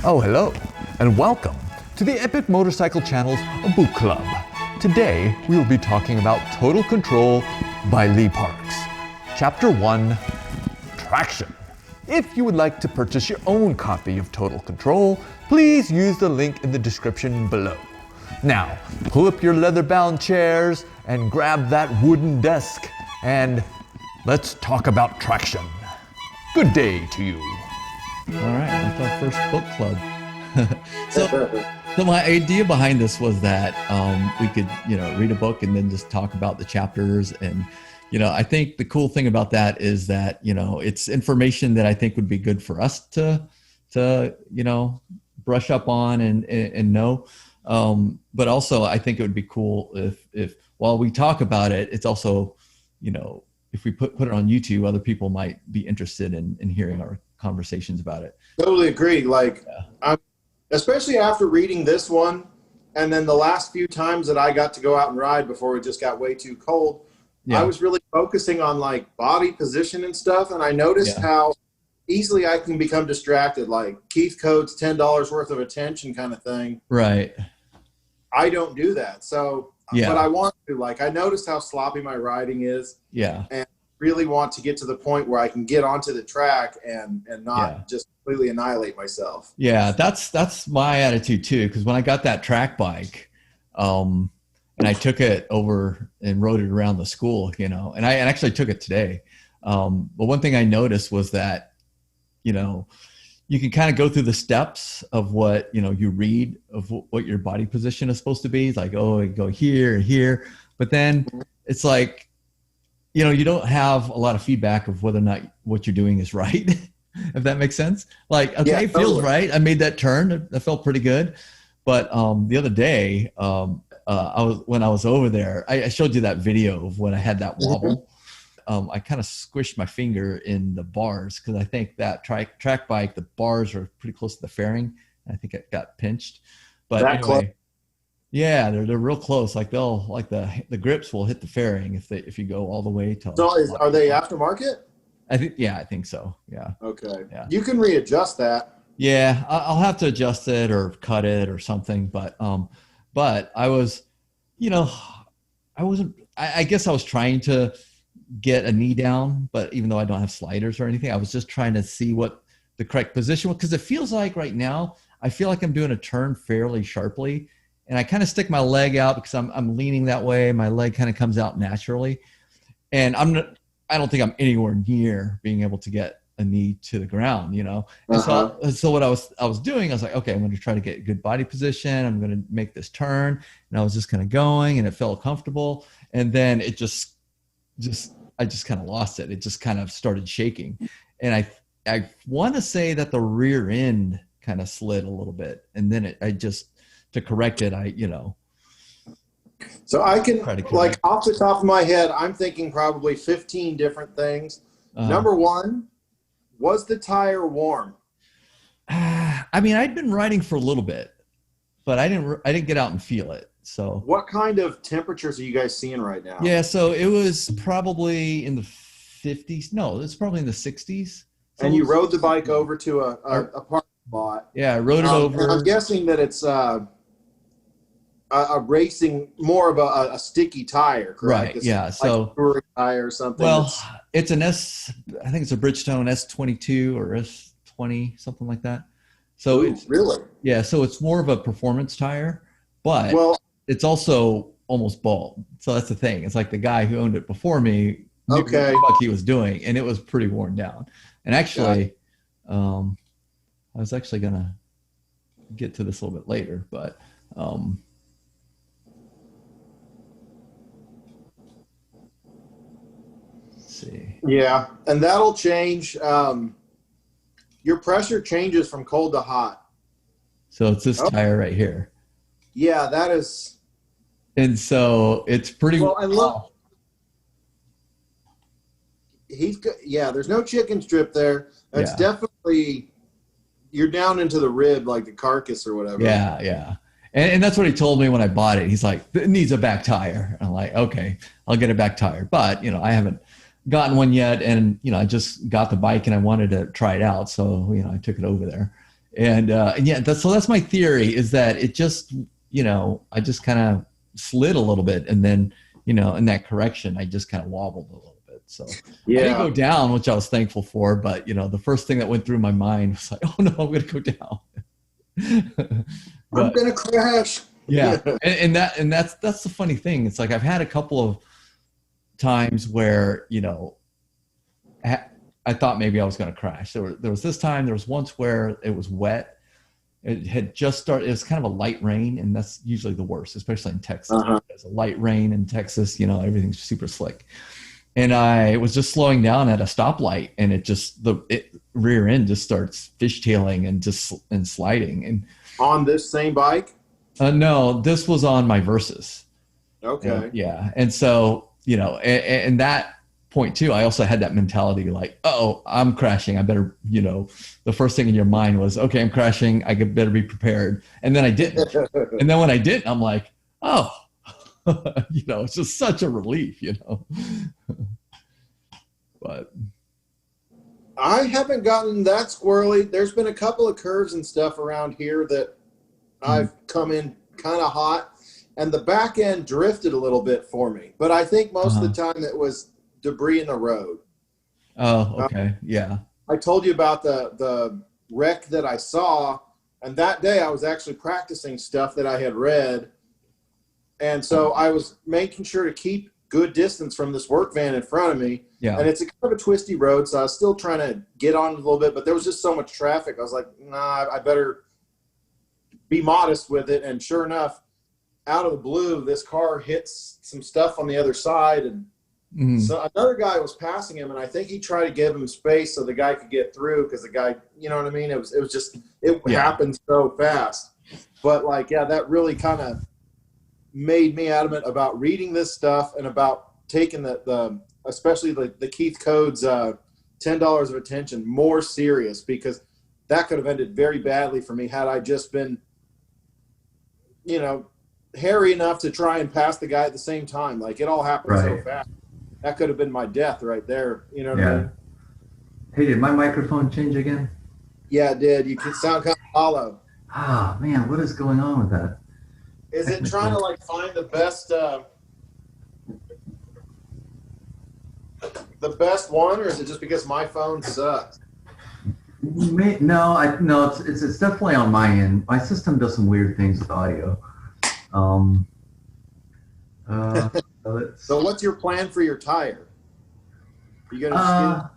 Oh, hello, and welcome to the Epic Motorcycle Channel's Book Club. Today, we will be talking about Total Control by Lee Parks. Chapter 1, Traction. If you would like to purchase your own copy of Total Control, please use the link in the description below. Now, pull up your leather-bound chairs and grab that wooden desk, and let's talk about traction. Good day to you. All right, that's our first book club. So my idea behind this was that we could, read a book and then just talk about the chapters. And, I think the cool thing about that is that, it's information that I think would be good for us to brush up on and know. But also I think it would be cool if while we talk about it, it's also, if we put it on YouTube, other people might be interested in hearing our conversations about it. Totally agree. Especially after reading this one, and then the last few times that I got to go out and ride before it just got way too cold, I was really focusing on body position and stuff. And I noticed how easily I can become distracted, like Keith Coates' $10 worth of attention kind of thing. Right. I don't do that. So, but I want to, I noticed how sloppy my riding is. Yeah. And really want to get to the point where I can get onto the track and not just completely annihilate myself. Yeah, that's my attitude too. Because when I got that track bike, and I took it over and rode it around the school, and I actually took it today. But one thing I noticed was that, you can kind of go through the steps of what, you read of what your body position is supposed to be. It's like, oh, I go here and here. But then it's like, you don't have a lot of feedback of whether or not what you're doing is right, if that makes sense. It feels right. I made that turn. That felt pretty good. But the other day, when I was over there, I showed you that video of when I had that wobble. I kind of squished my finger in the bars because I think that track bike, the bars are pretty close to the fairing. I think it got pinched. But that anyway. close? Yeah, they're real close. The grips will hit the fairing if you go all the way to. So are they aftermarket? I think so. Yeah. Okay. Yeah. You can readjust that. Yeah, I'll have to adjust it or cut it or something. But I was, I guess I was trying to get a knee down, but even though I don't have sliders or anything, I was just trying to see what the correct position was, because it feels like right now I feel like I'm doing a turn fairly sharply. And I kind of stick my leg out because I'm leaning that way. My leg kind of comes out naturally. And I don't think I'm anywhere near being able to get a knee to the ground, And so what I was doing, I was like, okay, I'm going to try to get good body position. I'm going to make this turn. And I was just kind of going, and it felt comfortable. And then it I just kind of lost it. It just kind of started shaking. And I want to say that the rear end kind of slid a little bit. And then to correct it, So I can, off the top of my head, I'm thinking probably 15 different things. Number one, was the tire warm? I'd been riding for a little bit, but I didn't get out and feel it. So what kind of temperatures are you guys seeing right now? Yeah, so it was probably in the 50s. No, it's probably in the 60s. So and you rode the bike over to a parking lot. Yeah, I rode it over. I'm guessing that it's a racing, more of a sticky tire, correct? Right, yeah. So a touring tire or something. Well, it's an I think it's a Bridgestone S22 or S20, something like that. So it's really? Yeah, so it's more of a performance tire, but it's also almost bald. So that's the thing. It's like the guy who owned it before me knew what the fuck he was doing, and it was pretty worn down. And actually, I was actually going to get to this a little bit later, but let's see. Yeah, and that'll change. Your pressure changes from cold to hot. So it's this tire right here. Yeah, that is. And so it's pretty well. And look, there's no chicken strip there. It's definitely, you're down into the rib, like the carcass or whatever. Yeah. And that's what he told me when I bought it. He's like, it needs a back tire. And I'm like, okay, I'll get a back tire. But, I haven't gotten one yet. And, I just got the bike and I wanted to try it out. So, I took it over there. And yeah, so that's my theory, is that it just, I just kind of slid a little bit, and then, in that correction, I just kind of wobbled a little bit. So I didn't go down, which I was thankful for, but the first thing that went through my mind was like, oh no, I'm going to go down. I'm going to crash. Yeah. and that's the funny thing. It's like, I've had a couple of times where, I thought maybe I was going to crash. There was this time, there was once where it was wet. It had just started. It was kind of a light rain, and that's usually the worst, especially in Texas. There's a light rain in Texas, everything's super slick. And I was just slowing down at a stoplight, and the rear end just starts fishtailing and sliding. And on this same bike? No, this was on my Versus. Okay. Yeah. And so, and that point too, I also had that mentality like, oh, I'm crashing. I better, the first thing in your mind was, okay, I'm crashing. I better be prepared. And then I didn't. And then when I didn't, I'm like, oh, it's just such a relief, But I haven't gotten that squirrely. There's been a couple of curves and stuff around here that I've come in kind of hot, and the back end drifted a little bit for me. But I think most of the time it was debris in the road. Oh, okay. Yeah. I told you about the wreck that I saw, and that day I was actually practicing stuff that I had read. And so I was making sure to keep good distance from this work van in front of me. Yeah. And it's a kind of a twisty road, so I was still trying to get on it a little bit, but there was just so much traffic. I was like, nah, I better be modest with it. And sure enough, out of the blue, this car hits some stuff on the other side, and so another guy was passing him, and I think he tried to give him space so the guy could get through, because the guy, you know what I mean? It was just, it happened so fast. But like, yeah, that really kind of made me adamant about reading this stuff and about taking the especially the Keith Code's $10 of attention more serious, because that could have ended very badly for me had I just been, hairy enough to try and pass the guy at the same time. Like, it all happened so fast. That could have been my death right there. You know what I mean? Hey, did my microphone change again? Yeah, it did. You can sound kind of hollow. Ah, man, what is going on with that? Is it trying to like find the best one, or is it just because my phone sucks? No, it's definitely on my end. My system does some weird things with audio. So what's your plan for your tire? You gonna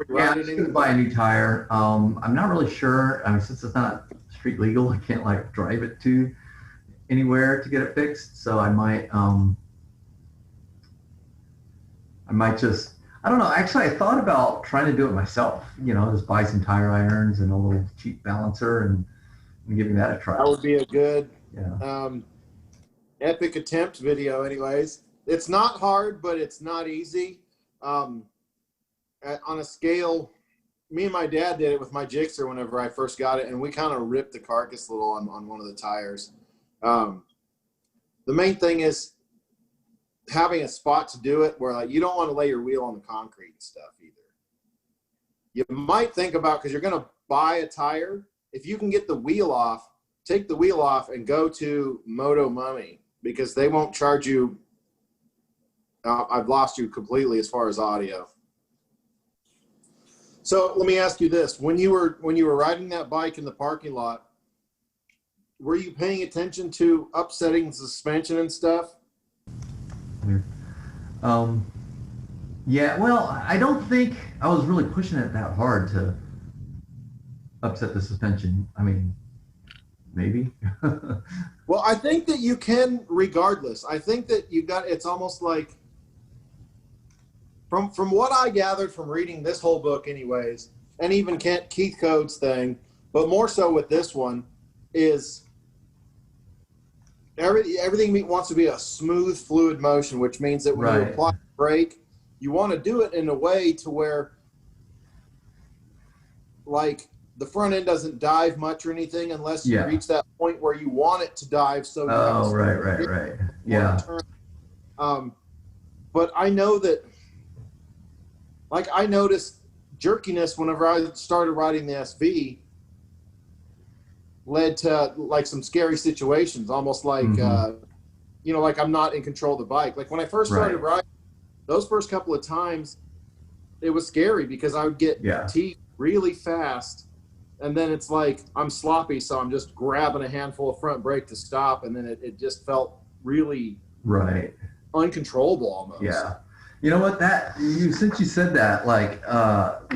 I'm just gonna buy a new tire. I'm not really sure. I mean, since it's not street legal, I can't like drive it to anywhere to get it fixed. So I might just, I don't know. Actually, I thought about trying to do it myself. Just buy some tire irons and a little cheap balancer and giving that a try. That would be a good epic attempt video. Anyways, it's not hard, but it's not easy. On a scale, me and my dad did it with my Gixxer whenever I first got it, and we kind of ripped the carcass a little on one of the tires. The main thing is having a spot to do it where like you don't want to lay your wheel on the concrete and stuff either. You might think about, because you're going to buy a tire, if you can get the wheel off, take the wheel off and go to Moto Mummy, because they won't charge you. I've lost you completely as far as audio. So let me ask you this: when you were riding that bike in the parking lot, were you paying attention to upsetting the suspension and stuff? Yeah, well, I don't think I was really pushing it that hard to upset the suspension. I mean, maybe. Well, I think that you can regardless. I think that it's almost like, from what I gathered from reading this whole book anyways, and even Keith Code's thing, but more so with this one, is everything wants to be a smooth, fluid motion, which means that when you apply the brake, you want to do it in a way to where, like, the front end doesn't dive much or anything unless you reach that point where you want it to dive. So right. Yeah. But I know that, like, I noticed jerkiness whenever I started riding the SV, led to like some scary situations, almost like, like I'm not in control of the bike. Like when I first started riding, those first couple of times, it was scary because I would get fatigued really fast. And then it's like I'm sloppy, so I'm just grabbing a handful of front brake to stop. And then it just felt really uncontrollable almost. Yeah. You know what, since you said that, like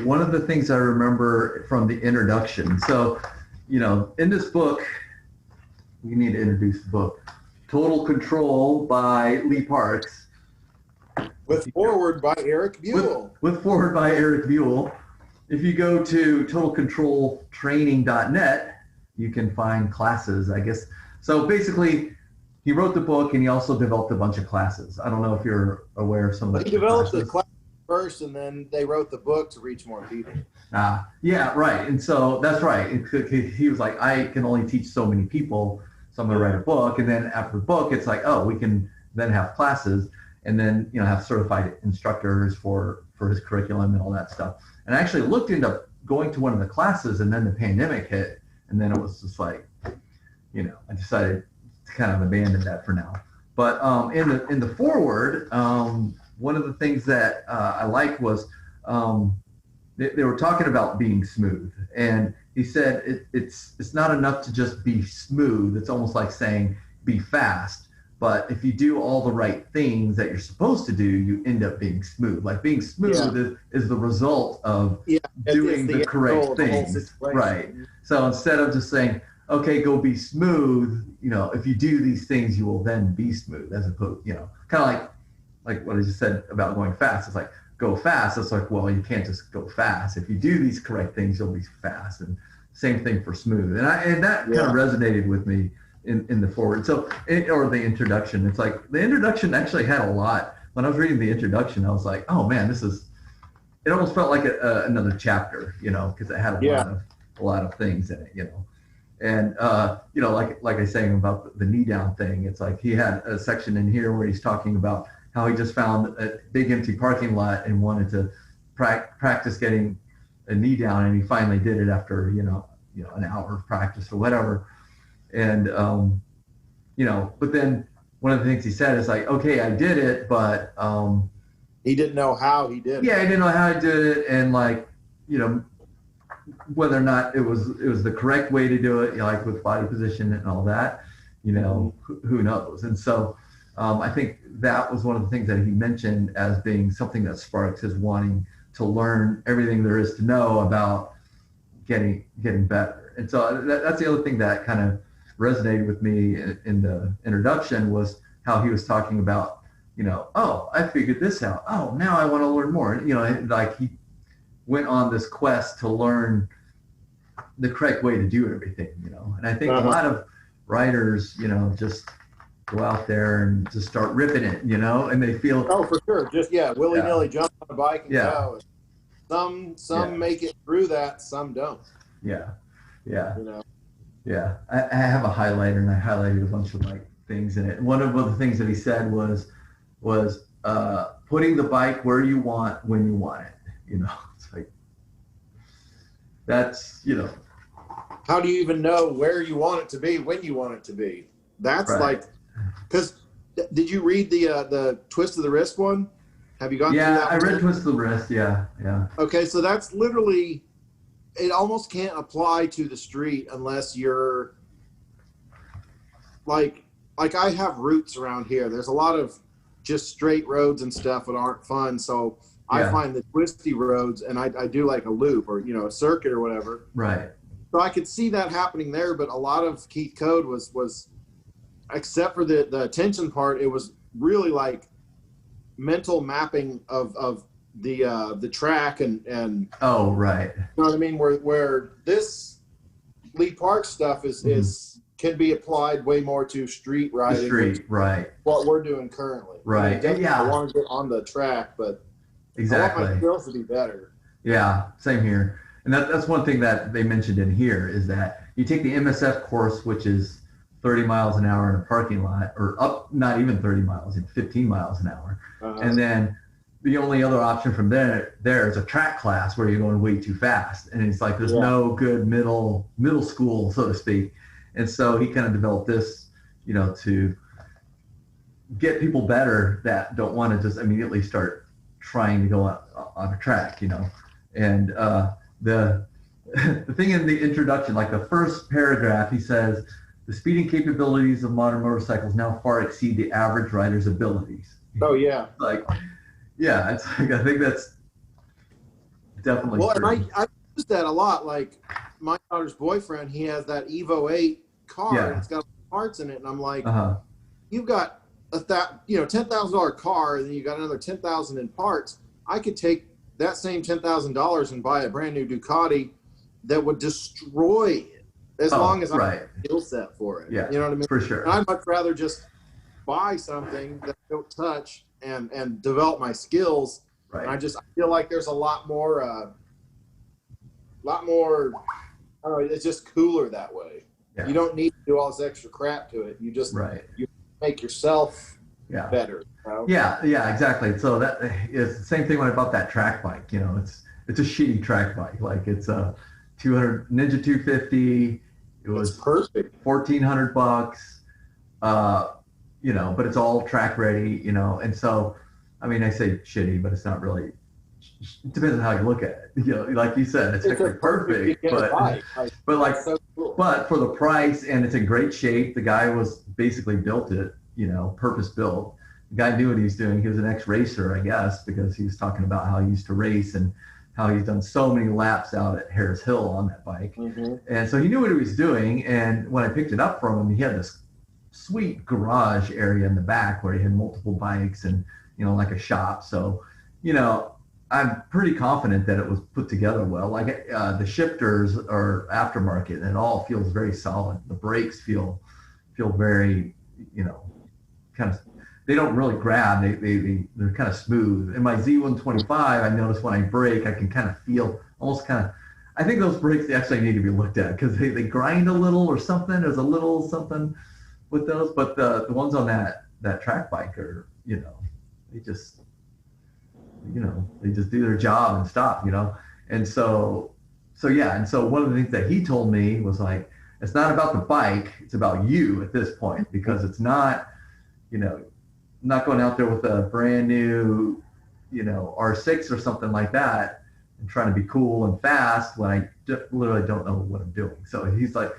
one of the things I remember from the introduction. So, in this book, we need to introduce the book, Total Control by Lee Parks. With foreword by Eric Buell. With foreword by Eric Buell. If you go to totalcontroltraining.net, you can find classes, I guess. So basically, he wrote the book and he also developed a bunch of classes. I don't know if you're aware of some of the He developed the class first and then they wrote the book to reach more people. Yeah, right. And so that's right. He was like, I can only teach so many people, so I'm going to write a book. And then after the book, it's like, oh, we can then have classes and then, have certified instructors for his curriculum and all that stuff. And I actually looked into going to one of the classes and then the pandemic hit. And then it was just like, I decided to kind of abandon that for now. But in the foreword, one of the things that I liked was they were talking about being smooth. And he said it's not enough to just be smooth. It's almost like saying be fast. But if you do all the right things that you're supposed to do, you end up being smooth. Like being smooth is the result of doing the correct things. Right. So instead of just saying, okay, go be smooth, if you do these things, you will then be smooth, as opposed, kind of like what I just said about going fast. It's like, go fast. It's like, well, you can't just go fast. If you do these correct things, you'll be fast. And same thing for smooth. And that kind of resonated with me in the forward. So, or the introduction. It's like the introduction actually had a lot. When I was reading the introduction, I was like, oh man, it almost felt like another chapter, because it had a lot of things in it, And, like I was saying about the knee down thing, it's like he had a section in here where he's talking about how he just found a big empty parking lot and wanted to practice getting a knee down. And he finally did it after, an hour of practice or whatever. And, but then one of the things he said is like, okay, I did it, but he didn't know how he did it. Yeah, he didn't know how he did it. And like, whether or not it was the correct way to do it, like with body position and all that, who knows? And so I think that was one of the things that he mentioned as being something that sparks his wanting to learn everything there is to know about getting better. And so that's the other thing that kind of resonated with me in the introduction was how he was talking about, oh, I figured this out. Oh, now I want to learn more. Like he went on this quest to learn the correct way to do everything, And I think a lot of writers, just go out there and just start ripping it, and they feel. Oh, for sure. Just, willy-nilly jump on a bike and go. Some make it through that, some don't. Yeah. Yeah, I have a highlighter and I highlighted a bunch of like things in it. One of the things that he said was putting the bike where you want when you want it. It's like that's How do you even know where you want it to be when you want it to be? That's like, because did you read the Twist of the Wrist one? Have you gotten through that? I read Twist of the Wrist. Yeah. Okay, so that's literally. It almost can't apply to the street unless you're like I have roots around here. There's a lot of just straight roads and stuff that aren't fun. So I find the twisty roads and I do like a loop or, a circuit or whatever. Right. So I could see that happening there, but a lot of Keith Code was except for the attention part, it was really like mental mapping of the track and oh right, you know what I mean, where this Lee Park stuff is can be applied way more to street riding, right, what we're doing currently, right. I want to get on the track, but exactly, I want my skills to be better. Yeah, same here. And that's one thing that they mentioned in here is that you take the MSF course, which is 30 miles an hour in a parking lot, or up not even 30 miles, 15 miles an hour, and then the only other option from there is a track class where you're going way too fast. And it's like, there's no good middle school, so to speak. And so he kind of developed this, you know, to get people better that don't want to just immediately start trying to go on a track, you know. And the thing in the introduction, like the first paragraph, he says, the speeding capabilities of modern motorcycles now far exceed the average rider's abilities. Oh, yeah. Like, yeah, it's like, I think that's definitely true. And I use that a lot. Like, my daughter's boyfriend, he has that Evo 8 car, and it's got parts in it, and I'm like, you've got $10,000 car, and then you got another $10,000 in parts. I could take that same $10,000 and buy a brand new Ducati that would destroy it, as long as I have a skill set for it. Yeah, you know what I mean? For sure. And I'd much rather just buy something that I don't touch and develop my skills. Right. And I feel like there's a lot more, I don't know, it's just cooler that way. Yeah. You don't need to do all this extra crap to it. You just you make yourself better. You know? Yeah, exactly. So that is the same thing when I bought that track bike. You know, it's a shitty track bike. Like, it's a 200 Ninja 250. It was perfect. $1,400. You know, but it's all track ready, you know. And so, I mean, I say shitty, but it's not really. It depends on how you look at it. You know, like you said, it's actually perfect, but so cool. But for the price, and it's in great shape. The guy was basically built it, you know, purpose built. The guy knew what he was doing. He was an ex-racer, I guess, because he was talking about how he used to race and how he's done so many laps out at Harris Hill on that bike. And so he knew what he was doing. And when I picked it up from him, he had this sweet garage area in the back where he had multiple bikes and, you know, like a shop. So, you know, I'm pretty confident that it was put together well. Like, the shifters are aftermarket, and it all feels very solid. The brakes feel very, you know, kind of, they don't really grab. They're kind of smooth. In my Z125, I notice when I brake, I can kind of feel almost kind of, I think those brakes actually need to be looked at because they grind a little or something. There's a little something with those, but the ones on that track bike are, you know, they just do their job and stop, you know. And so one of the things that he told me was like, it's not about the bike, it's about you at this point, because it's not, you know, not going out there with a brand new, you know, R6 or something like that and trying to be cool and fast when I literally don't know what I'm doing. So he's like,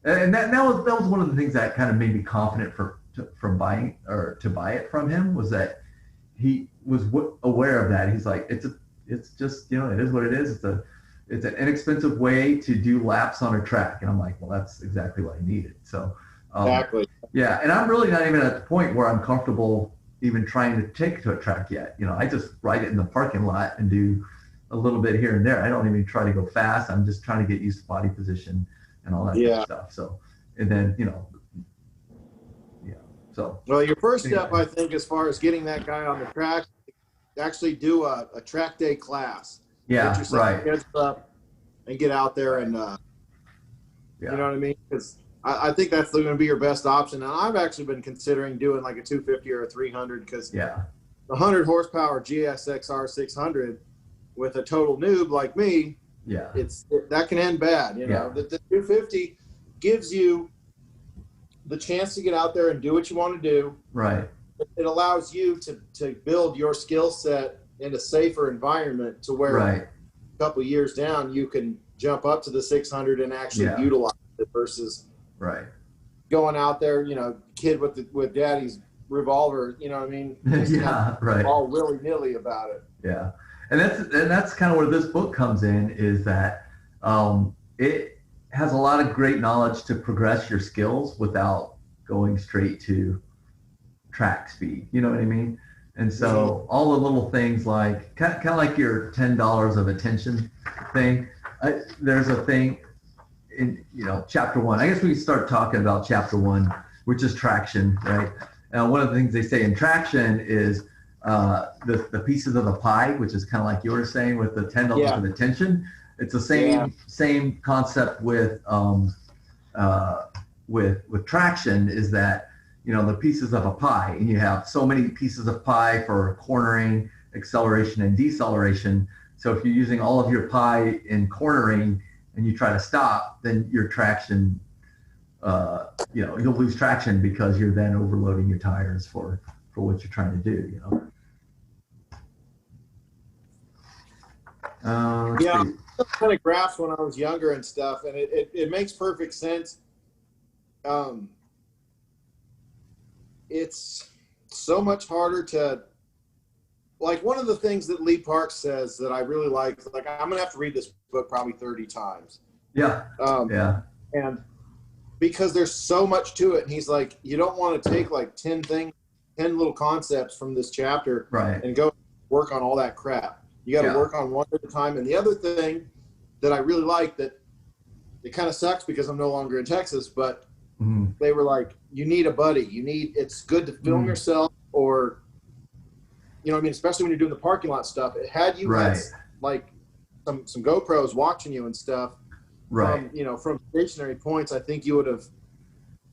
and that was one of the things that kind of made me confident to buy it from him, was that he was aware of that. He's like, it's just, you know, it is what it is. It's an inexpensive way to do laps on a track. And I'm like, well, that's exactly what I needed. So exactly. Yeah, and I'm really not even at the point where I'm comfortable even trying to take it to a track yet. You know, I just ride it in the parking lot and do a little bit here and there. I don't even try to go fast. I'm just trying to get used to body position and all that kind of stuff. So, and then, you know, so. Well, your first step, I think, as far as getting that guy on the track, actually do a track day class. Yeah, right. Get up and get out there and, you know what I mean? Because I think that's going to be your best option. And I've actually been considering doing like a 250 or a 300 because the 100 horsepower GSX-R 600 with a total noob like me, that can end bad. You know, the 250 gives you the chance to get out there and do what you want to do. Right. It allows you to build your skill set in a safer environment to where a couple of years down you can jump up to the 600 and actually utilize it versus going out there, you know, kid with daddy's revolver, you know what I mean? All willy-nilly about it. Yeah. And that's kind of where this book comes in, is that it has a lot of great knowledge to progress your skills without going straight to track speed. You know what I mean? And so all the little things like kind of like your $10 of attention thing. There's a thing in, you know, chapter 1. I guess we can start talking about chapter 1, which is traction, right? One of the things they say in traction is the pieces of the pie, which is kind of like you were saying with the $10 of attention. It's the same concept with traction, is that, you know, the pieces of a pie, and you have so many pieces of pie for cornering acceleration and deceleration. So if you're using all of your pi in cornering and you try to stop, then your traction, you'll lose traction because you're then overloading your tires for what you're trying to do, Yeah, I kind of graphs when I was younger and stuff, and it makes perfect sense. It's so much harder to, like, one of the things that Lee Parks says that I really like I'm gonna have to read this book probably 30 times. Yeah. And because there's so much to it, and he's like, you don't want to take like 10 little concepts from this chapter, right, and go work on all that crap. You got to work on one at a time. And the other thing that I really like, that it kind of sucks because I'm no longer in Texas, but they were like, you need a buddy. It's good to film yourself, or, I mean, especially when you're doing the parking lot stuff. It had you had like some GoPros watching you and stuff. Right. From stationary points, I think you would have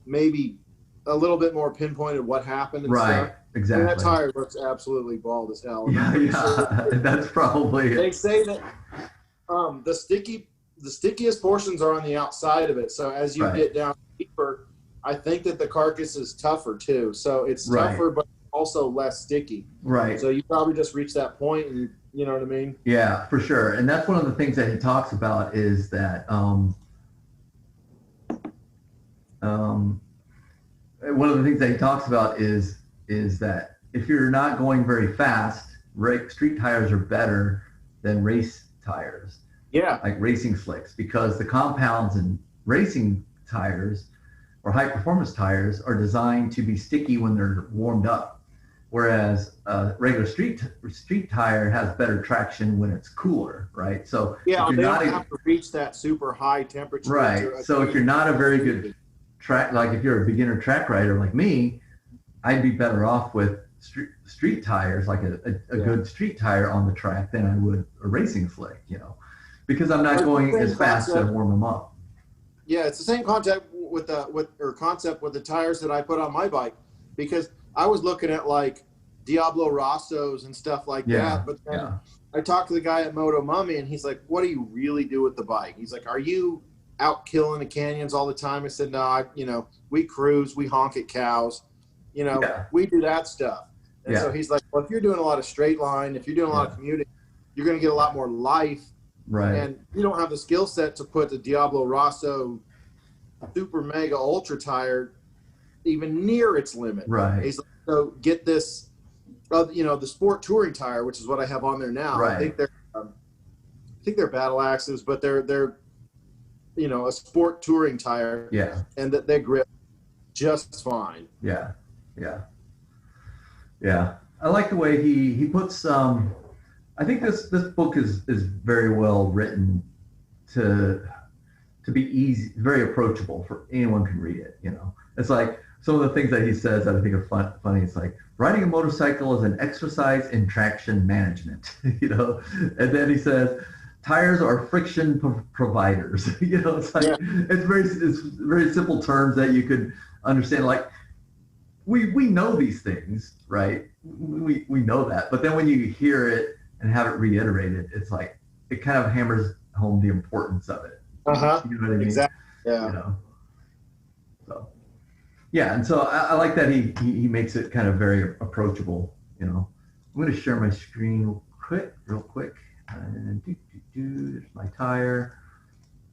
maybe a little bit more pinpointed what happened and stuff. Exactly. And that tire looks absolutely bald as hell. Yeah. That's probably it. They say that the stickiest portions are on the outside of it. So as you get down deeper, I think that the carcass is tougher too. So it's tougher, but also less sticky. Right. So you probably just reach that point, and you know what I mean? Yeah, for sure. And that's one of the things that he talks about is that one of the things that he talks about is that if you're not going very fast, street tires are better than race tires. Yeah. Like racing slicks, because the compounds in racing tires or high performance tires are designed to be sticky when they're warmed up. Whereas a regular street tire has better traction when it's cooler, right? So yeah, they don't have to reach that super high temperature. Right. So if you're not a very good track, like if you're a beginner track rider like me, I'd be better off with street tires, like a good street tire on the track, than I would a racing slick, because I'm not going as fast to warm them up. Yeah, it's the same concept with the tires that I put on my bike, because I was looking at like Diablo Rossos and stuff like that. But then I talked to the guy at Moto Mummy, and he's like, what do you really do with the bike? He's like, are you out killing the canyons all the time? I said, no, we cruise, we honk at cows, we do that stuff. And so he's like, well, if you're doing a lot of straight line, if you're doing a lot of commuting, you're going to get a lot more life. Right. And you don't have the skill set to put the Diablo Rosso super mega ultra tire even near its limit. Right. He's like, so get this, the sport touring tire, which is what I have on there now. Right. I think they're battle axes, but they're a sport touring tire. Yeah. And that they grip just fine. Yeah. I like the way he puts. I think this book is very well written to be easy, very approachable for anyone can read it. It's like some of the things that he says that I think are funny. It's like, riding a motorcycle is an exercise in traction management, and then he says, tires are friction providers. It's like, it's very simple terms that you could understand. Like, we know these things, right? We know that, but then when you hear it and have it reiterated, it's like, it kind of hammers home the importance of it. You know what I mean? Exactly. Yeah. So, yeah. And so I like that he makes it kind of very approachable, I'm going to share my screen real quick. And there's my tire.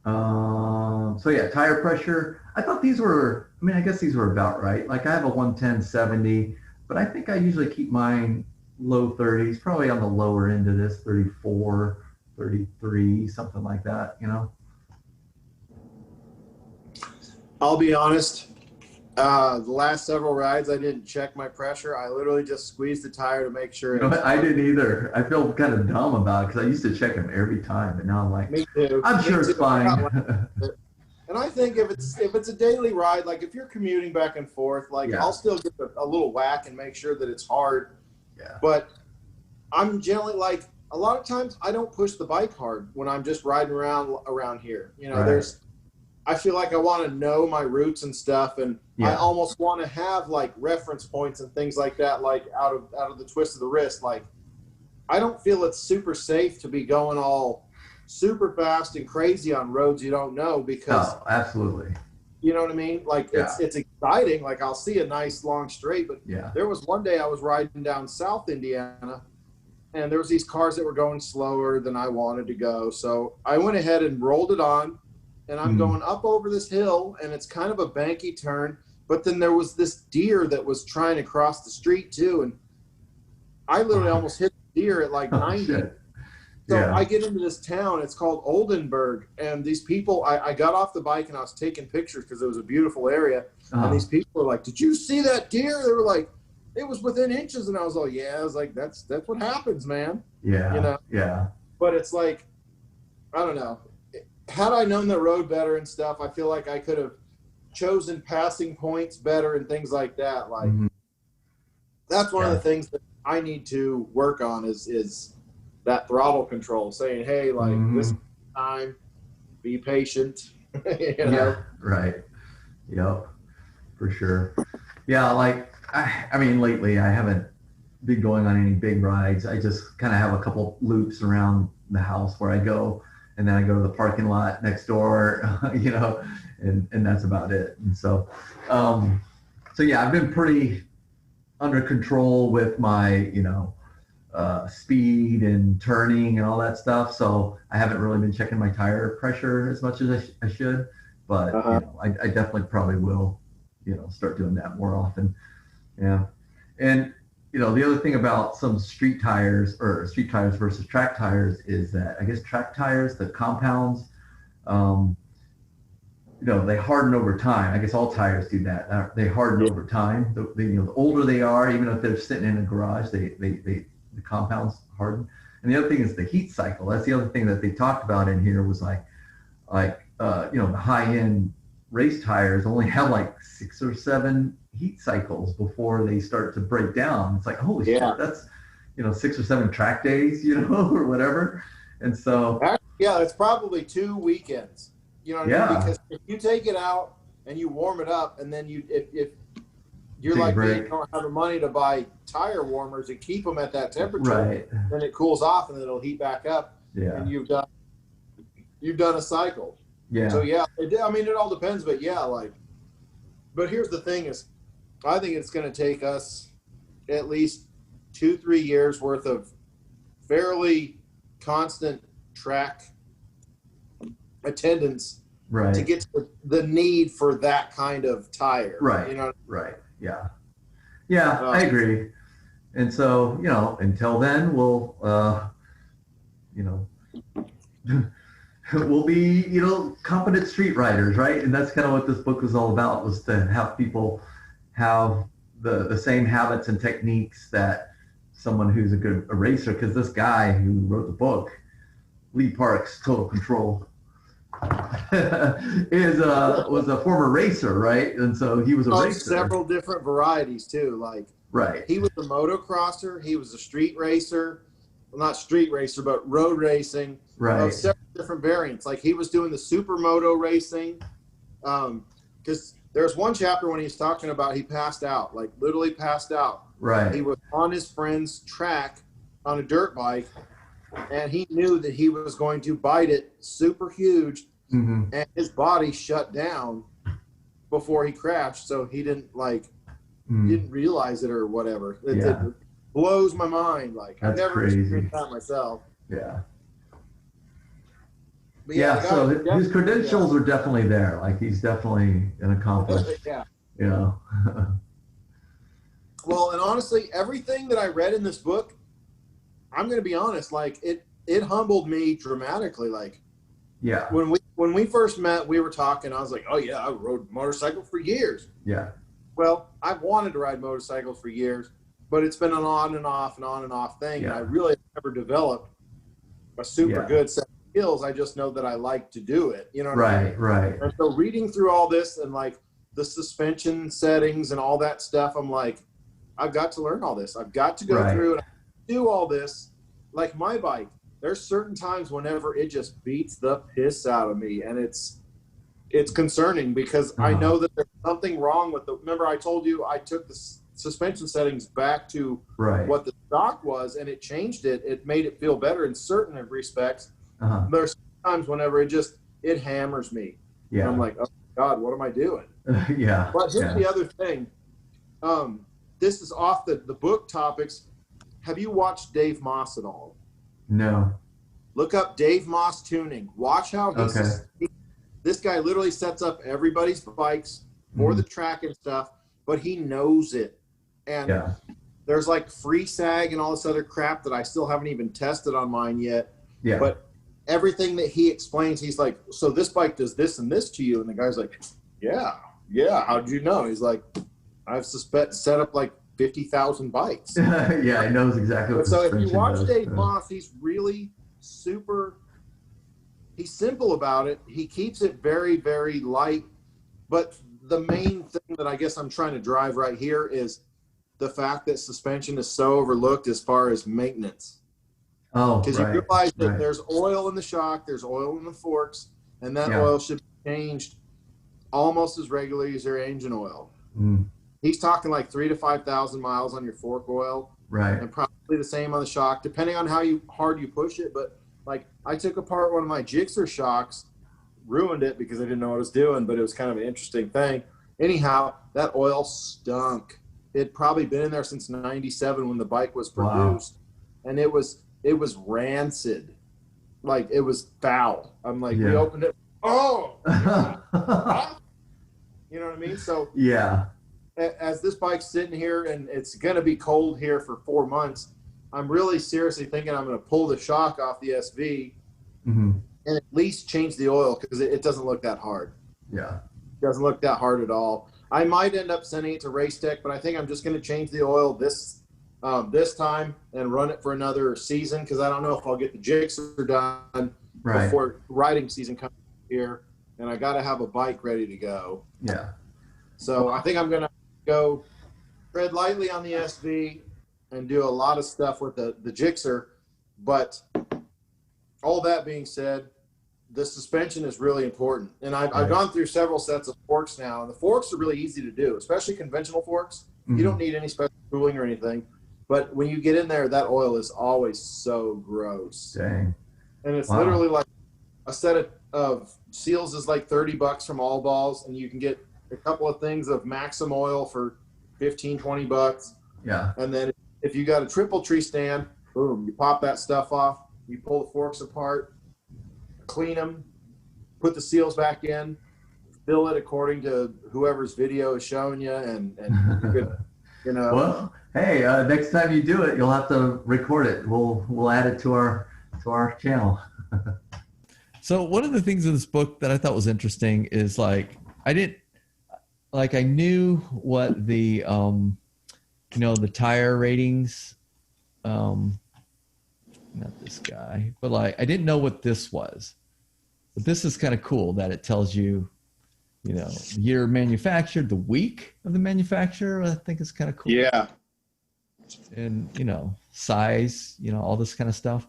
So yeah, tire pressure. I thought these were, I guess these were about right. Like I have a 110/70, but I think I usually keep mine low 30s, probably on the lower end of this, 34, 33, something like that, I'll be honest. The last several rides, I didn't check my pressure. I literally just squeezed the tire to make sure. I didn't either. I feel kind of dumb about it because I used to check them every time, but now I'm like, me too. I'm sure it's fine. And I think if it's a daily ride, like if you're commuting back and forth, like I'll still get a little whack and make sure that it's hard. Yeah. But I'm generally like, a lot of times I don't push the bike hard when I'm just riding around here. I feel like I want to know my routes and stuff, and I almost want to have like reference points and things like that, like out of the twist of the wrist. Like I don't feel it's super safe to be going all super fast and crazy on roads you don't know, because absolutely. you know what I mean? Like it's exciting. Like I'll see a nice long straight, but there was one day I was riding down South Indiana and there was these cars that were going slower than I wanted to go. So I went ahead and rolled it on, and I'm going up over this hill, and it's kind of a banky turn, but then there was this deer that was trying to cross the street too. And I literally almost hit the deer at like 90. Shit. So I get into this town, it's called Oldenburg, and these people, I got off the bike and I was taking pictures because it was a beautiful area, and these people were like, did you see that deer? They were like, it was within inches, and I was like, yeah. I was like, that's what happens, man. Yeah, you know? Yeah. But it's like, I don't know. Had I known the road better and stuff, I feel like I could have chosen passing points better and things like that. Like, that's one of the things that I need to work on is that throttle control, saying, hey, like this time, be patient. You know? Yeah, right. Yep, for sure. Yeah, like, I mean, lately I haven't been going on any big rides. I just kind of have a couple loops around the house where I go, and then I go to the parking lot next door, you know, and that's about it. And so yeah, I've been pretty under control with my, you know, speed and turning and all that stuff. So I haven't really been checking my tire pressure as much as I should, but you know, I definitely probably will, you know, start doing that more often. Yeah. And, you know, the other thing about some street tires versus track tires is that I guess track tires, the compounds, you know, they harden over time. I guess all tires do that. They harden over time. You know, the older they are, even if they're sitting in a garage, the compounds harden. And the other thing is the heat cycle. That's the other thing that they talked about in here was like you know, the high-end race tires only have like 6 or 7 heat cycles before they start to break down. It's like, holy shit, that's, you know, 6 or 7 track days, you know, or whatever. And so it's probably 2 weekends. You know what I mean? Because if you take it out and you warm it up, and then if you're like me, you don't have the money to buy tire warmers and keep them at that temperature, then it cools off and then it'll heat back up. And you've done a cycle. So I mean, it all depends, but but here's the thing is, I think it's going to take us at least 2-3 years worth of fairly constant track attendance to get to the need for that kind of tire. You know? I agree. And so, you know, until then, we'll you know, we'll be, you know, competent street riders, right? And that's kind of what this book was all about, was to have people have the same habits and techniques that someone who's a racer, because this guy who wrote the book, Lee Parks, Total Control, was a former racer, right? And so he was a racer. Several different varieties too. Like he was a motocrosser, he was a street racer. Well, not street racer, but road racing. Of several different variants. Like he was doing the supermoto racing. Because there's one chapter when he's talking about he passed out, like literally passed out. He was on his friend's track on a dirt bike, and he knew that he was going to bite it super huge, and his body shut down before he crashed. So he didn't didn't realize it or whatever. It blows my mind. Like I've never experienced that myself. But so his credentials are definitely there. Like he's definitely an accomplished. You know. Well, and honestly, everything that I read in this book, I'm going to be honest, like it humbled me dramatically. Like, when we first met, we were talking. I was like, oh yeah, I rode motorcycle for years. Well, I've wanted to ride motorcycles for years, but it's been an on and off thing, and I really never developed a super good set of skills. I just know that I like to do it. You know what I mean? And so reading through all this and like the suspension settings and all that stuff, I'm like, I've got to learn all this. I've got to go through and do all this. Like my bike, there's certain times whenever it just beats the piss out of me, and it's concerning because I know that there's something wrong with remember I told you I took the suspension settings back to Right. what the stock was, and it changed it. It made it feel better in certain respects. There's times whenever it hammers me. Yeah. And I'm like, oh God, what am I doing? Yeah. But here's the other thing. This is off the book topics. Have you watched Dave Moss at all? No. Look up Dave Moss tuning. Watch how this guy literally sets up everybody's bikes for the track and stuff, but he knows it. And there's like free sag and all this other crap that I still haven't even tested on mine yet. Yeah. But everything that he explains, he's like, so this bike does this and this to you. And the guy's like, yeah. How'd you know? He's like, I've set up like 50,000 bikes. Yeah, he knows exactly what. So if you watch Dave Moss, he's really he's simple about it. He keeps it very, very light. But the main thing that I guess I'm trying to drive right here is the fact that suspension is so overlooked as far as maintenance. Oh, because you realize that there's oil in the shock, there's oil in the forks, and that oil should be changed almost as regularly as your engine oil. He's talking like 3,000 to 5,000 miles on your fork oil, and probably the same on the shock, depending on how hard you push it. But like, I took apart one of my Gixxer shocks, ruined it because I didn't know what I was doing, but it was kind of an interesting thing. Anyhow, that oil stunk. It'd probably been in there since '97 when the bike was produced, and it was rancid, like it was foul. I'm like, we opened it. Oh, you know what I mean? So as this bike's sitting here and it's going to be cold here for 4 months, I'm really seriously thinking I'm going to pull the shock off the SV and at least change the oil, because it doesn't look that hard. Yeah. It doesn't look that hard at all. I might end up sending it to Race Tech, but I think I'm just going to change the oil this time and run it for another season, because I don't know if I'll get the Gixxer done before riding season comes here, and I got to have a bike ready to go. Yeah. So I think I'm going to go tread lightly on the SV and do a lot of stuff with the Gixxer. But all that being said, the suspension is really important. And I've gone through several sets of forks now, and the forks are really easy to do, especially conventional forks. You don't need any special tooling or anything. But when you get in there, that oil is always so gross. Dang. And it's literally like a set of seals is like $30 from All Balls, and you can get a couple of things of Maxim oil for $15-20. Yeah. And then if you got a triple tree stand, boom, you pop that stuff off, you pull the forks apart, clean them, put the seals back in, fill it according to whoever's video is showing you, and you're good. You know. Well, hey, next time you do it, you'll have to record it. We'll add it to our channel. So one of the things in this book that I thought was interesting is I knew what the the tire ratings, not this guy, but I didn't know what this was. But this is kind of cool that it tells you, the year manufactured, the week of the manufacturer. I think it's kind of cool. Yeah. And, size, all this kind of stuff.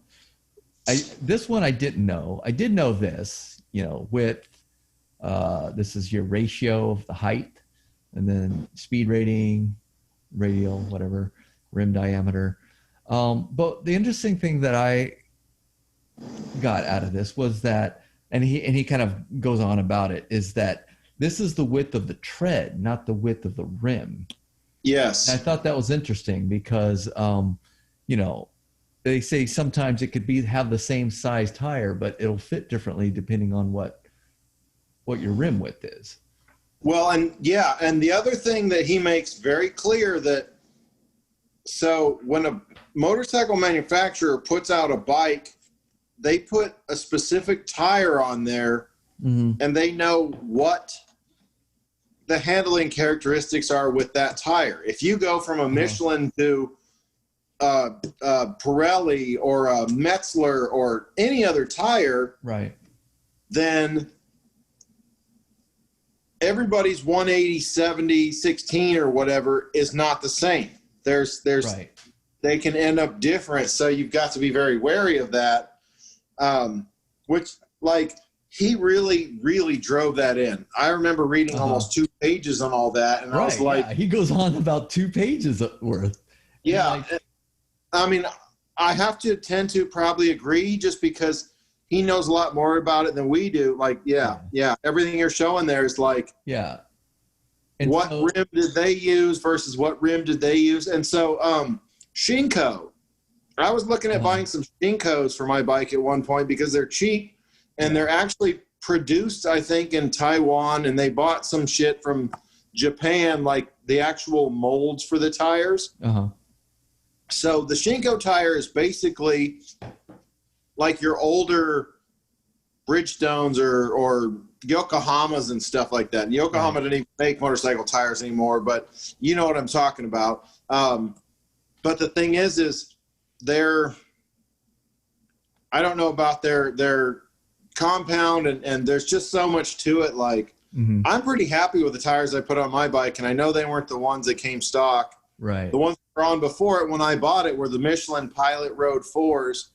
This one I didn't know. I did know this, width. This is your ratio of the height, and then speed rating, radial, whatever, rim diameter. But the interesting thing that I got out of this was that, and he kind of goes on about it, is that this is the width of the tread, not the width of the rim. Yes. And I thought that was interesting because, they say sometimes it could have the same size tire, but it'll fit differently depending on what your rim width is. Well, and the other thing that he makes very clear so when a motorcycle manufacturer puts out a bike, they put a specific tire on there, and they know what the handling characteristics are with that tire. If you go from a Michelin to Pirelli or a Metzler or any other tire, then everybody's 180, 70, 16 or whatever is not the same. They can end up different. So you've got to be very wary of that. Which, he really, really drove that in. I remember reading almost 2 pages on all that, and I was like, he goes on about 2 pages worth. Yeah, like, I mean, I have to tend to probably agree, just because he knows a lot more about it than we do. Like, yeah, everything you're showing there is like, and what rim did they use versus what rim did they use? And so, Shinko, I was looking at buying some Shinkos for my bike at one point because they're cheap. And they're actually produced, I think, in Taiwan, and they bought some shit from Japan, like the actual molds for the tires. So the Shinko tire is basically like your older Bridgestones or Yokohamas and stuff like that. And Yokohama didn't even make motorcycle tires anymore, but you know what I'm talking about. But the thing is they're – I don't know about their compound, and there's just so much to it. Like, I'm pretty happy with the tires I put on my bike, and I know they weren't the ones that came stock. Right. The ones that were on before it when I bought it were the Michelin Pilot Road 4s.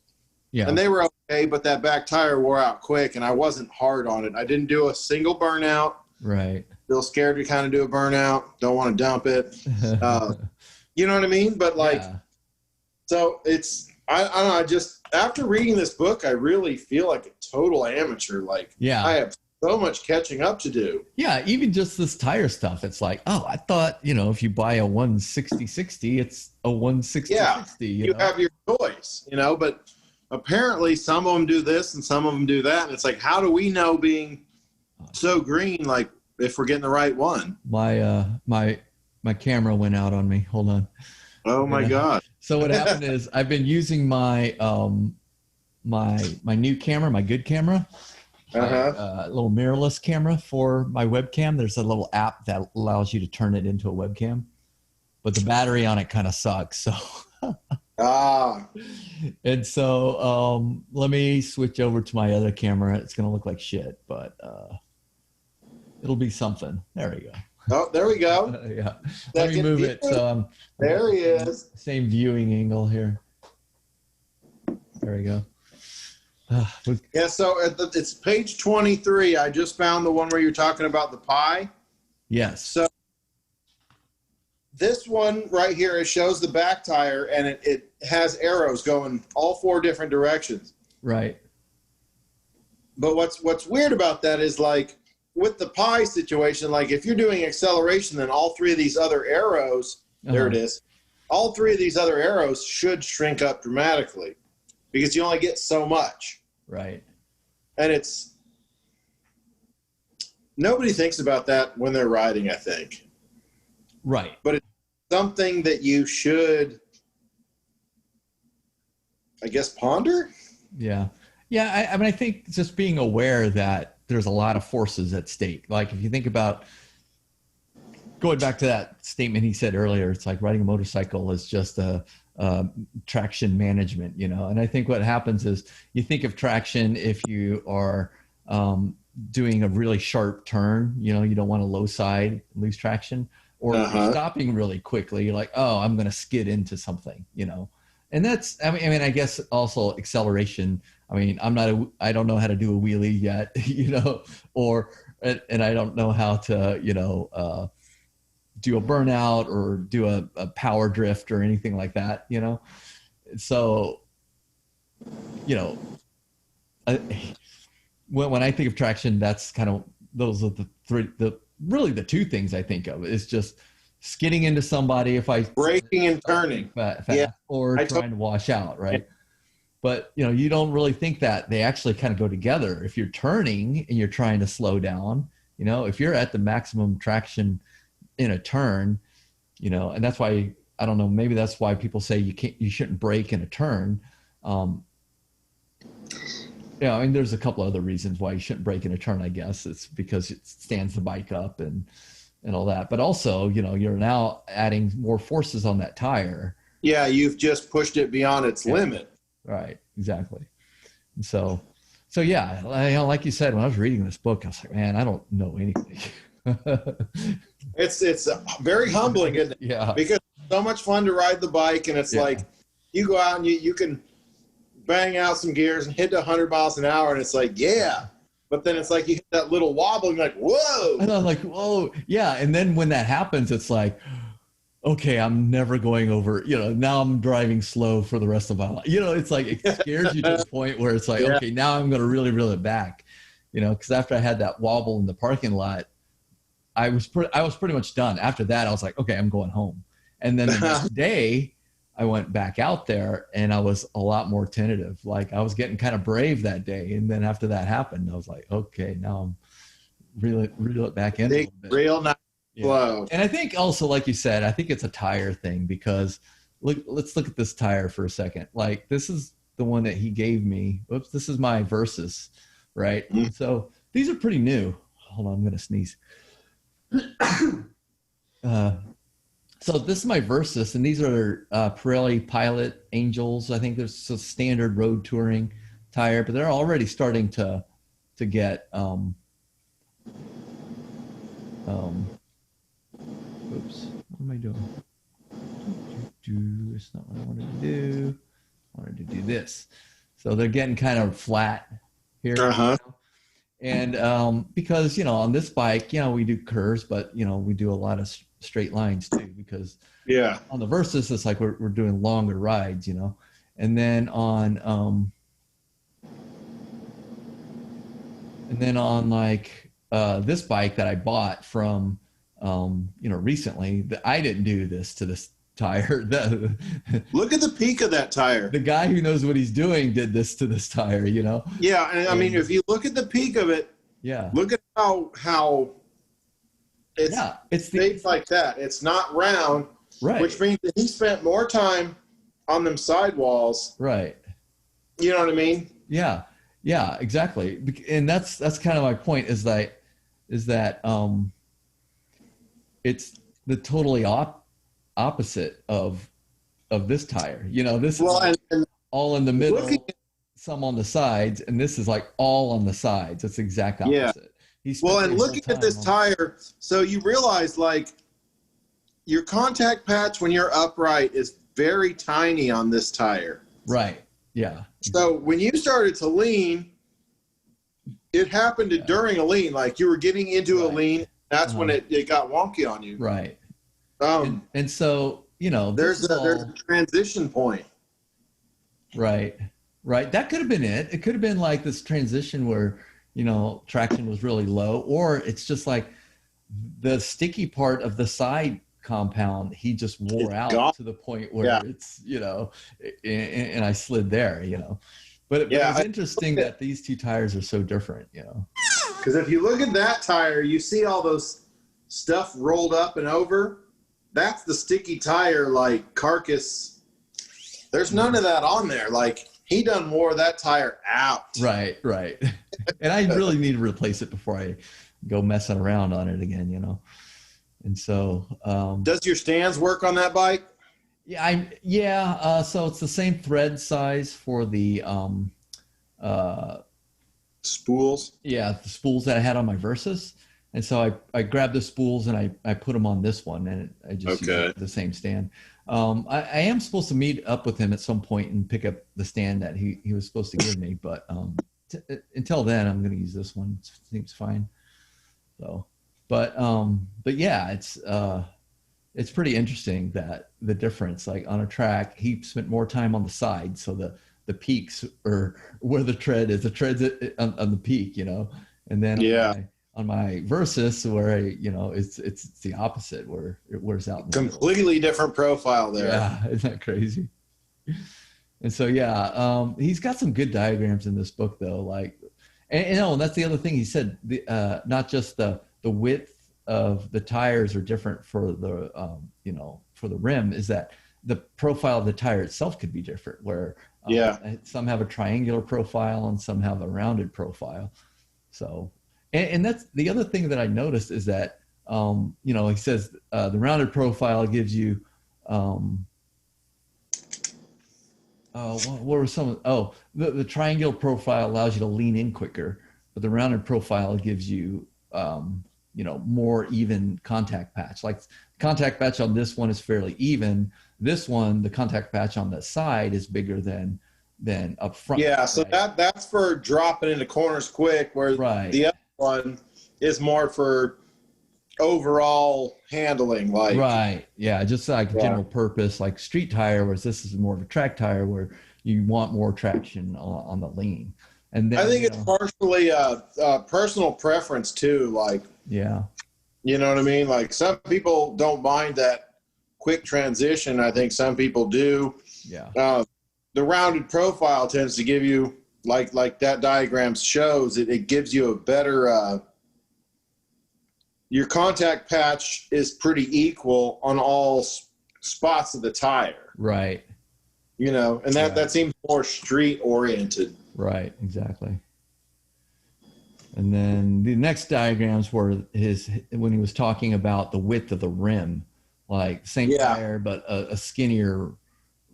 Yeah. And they were okay, but that back tire wore out quick, and I wasn't hard on it. I didn't do a single burnout. Right. Still scared to kind of do a burnout. Don't want to dump it. You know what I mean? But like, so it's, I don't know. I just, after reading this book, I really feel like a total amateur. Like, I have so much catching up to do. Yeah, even just this tire stuff. It's like, oh, I thought, if you buy a 160/60, it's a 160/60. Yeah, you have your choice, but apparently some of them do this and some of them do that. And it's like, how do we know, being so green, like, if we're getting the right one? My camera went out on me. Hold on. Oh my God. So what happened is I've been using my my new camera, my good camera, little mirrorless camera for my webcam. There's a little app that allows you to turn it into a webcam, but the battery on it kind of sucks. So and so let me switch over to my other camera. It's gonna look like shit, but it'll be something. There we go. Oh, there we go. Let me move it. So there he is. Same viewing angle here. There we go. Yeah, so it's page 23. I just found the one where you're talking about the pie. Yes. So this one right here, it shows the back tire, and it has arrows going all 4 different directions. Right. But what's weird about that is, like, with the pie situation, like, if you're doing acceleration, then all 3 of these other arrows, there it is, all 3 of these other arrows should shrink up dramatically because you only get so much. Right. And nobody thinks about that when they're riding, I think. Right. But it's something that you should, I guess, ponder. Yeah. Yeah. I mean, I think just being aware that there's a lot of forces at stake. Like, if you think about going back to that statement he said earlier, it's like riding a motorcycle is just a traction management, and I think what happens is you think of traction if you are doing a really sharp turn, you don't want to low side, lose traction, or you're stopping really quickly. You're like, oh, I'm going to skid into something, and that's, I mean, I guess also acceleration. I mean, I don't know how to do a wheelie yet, and I don't know how to, do a burnout or do a power drift or anything like that, So, when I think of traction, that's kind of, those are really the 2 things I think of is just skidding into somebody if I braking and turning fast, or trying to wash out. Right. Yeah. But, you don't really think that they actually kind of go together. If you're turning and you're trying to slow down, if you're at the maximum traction in a turn, and that's why, I don't know, maybe that's why people say you shouldn't brake in a turn. I mean, there's a couple other reasons why you shouldn't brake in a turn, I guess. It's because it stands the bike up and all that. But also, you're now adding more forces on that tire. Yeah, you've just pushed it beyond its limit. Right, exactly. And so yeah, like you said, when I was reading this book, I was like, man, I don't know anything. It's very humbling, isn't it? Yeah. Because it's so much fun to ride the bike, and it's like you go out and you can bang out some gears and hit 100 miles an hour, and it's like, but then it's like you hit that little wobble and you're like, whoa. And I'm like, whoa, yeah. And then when that happens, it's like, okay, I'm never going over, now I'm driving slow for the rest of my life. It's like, it scares you to the point where it's like, okay, now I'm going to really reel it back, because after I had that wobble in the parking lot, I was pretty much done. After that, I was like, okay, I'm going home. And then the next day I went back out there and I was a lot more tentative. Like I was getting kind of brave that day. And then after that happened, I was like, okay, now I'm reel it back in a little bit. Real nice. Yeah. And I think also, like you said, I think it's a tire thing because let's look at this tire for a second. Like this is the one that he gave me. Oops, this is my Versus, right? Mm. So these are pretty new. Hold on, I'm going to sneeze. So this is my Versus, and these are Pirelli Pilot Angels. I think there's a standard road touring tire, but they're already starting to get oops, what am I doing? It's not what I wanted to do. I wanted to do this. So they're getting kind of flat here. Uh-huh. And because, on this bike, we do curves, but, we do a lot of straight lines too, because on the Versus, it's like we're doing longer rides, and then on like this bike that I bought from, recently, I didn't do this to this tire. Look at the peak of that tire. The guy who knows what he's doing did this to this tire, Yeah, and I mean, if you look at the peak of it, look at how it's shaped like that. It's not round, right? Which means that he spent more time on them sidewalls, right? You know what I mean? Yeah, exactly. And that's kind of my point is that it's the totally opposite of this tire. This is all in the middle, some on the sides, and this is like all on the sides. It's the exact opposite. And looking at this tire, so you realize like your contact patch when you're upright is very tiny on this tire. Right. Yeah. So when you started to lean, it happened during a lean, like you were getting into a lean. That's when it got wonky on you. Right. And so, there's a transition point. Right. That could have been it. It could have been like this transition where, traction was really low, or it's just like the sticky part of the side compound, he just wore out to the point where it's, and I slid there, But it's interesting that these two tires are so different, Because if you look at that tire, you see all those stuff rolled up and over. That's the sticky tire, like carcass. There's none of that on there. Like he done wore that tire out. Right. And I really need to replace it before I go messing around on it again, And so, does your stands work on that bike? Yeah. So it's the same thread size for the spools. Yeah, the spools that I had on my Versus, and so I grabbed the spools and I put them on this one, and I just used the same stand. I am supposed to meet up with him at some point and pick up the stand that he was supposed to give me, but until then, I'm going to use this one. It seems fine. So, but yeah, it's pretty interesting that the difference, like on a track, he spent more time on the side, so the peaks or where the tread is, the tread's on the peak, and then on my Versus where it's the opposite where it wears out. Completely different profile there. Yeah, isn't that crazy? And so he's got some good diagrams in this book though. Like, and that's the other thing he said. Not just the width of the tires are different for the for the rim, is that the profile of the tire itself could be different. Where some have a triangular profile and some have a rounded profile. So, and that's the other thing that I noticed is that he says the rounded profile gives you what were some? The triangular profile allows you to lean in quicker, but the rounded profile gives you more even contact patch. Like contact patch on this one is fairly even. This one, the contact patch on the side is bigger than than up front. Yeah, so right? that's for dropping into corners quick, where Right. the other one is more for overall handling. Like, Right. Yeah. Just like general purpose, like street tire, whereas this is more of a track tire where you want more traction on the lean. And then, I think it's partially personal preference too. Like, yeah. you know what I mean? Like, some people don't mind that quick transition. I think some people do. Yeah. The rounded profile tends to give you, like that diagram shows, it gives you a better your contact patch is pretty equal on all spots of the tire. Right. You know, and that seems more street oriented. Right, exactly. And then the next diagrams were when he was talking about the width of the rim, like same tire, but a skinnier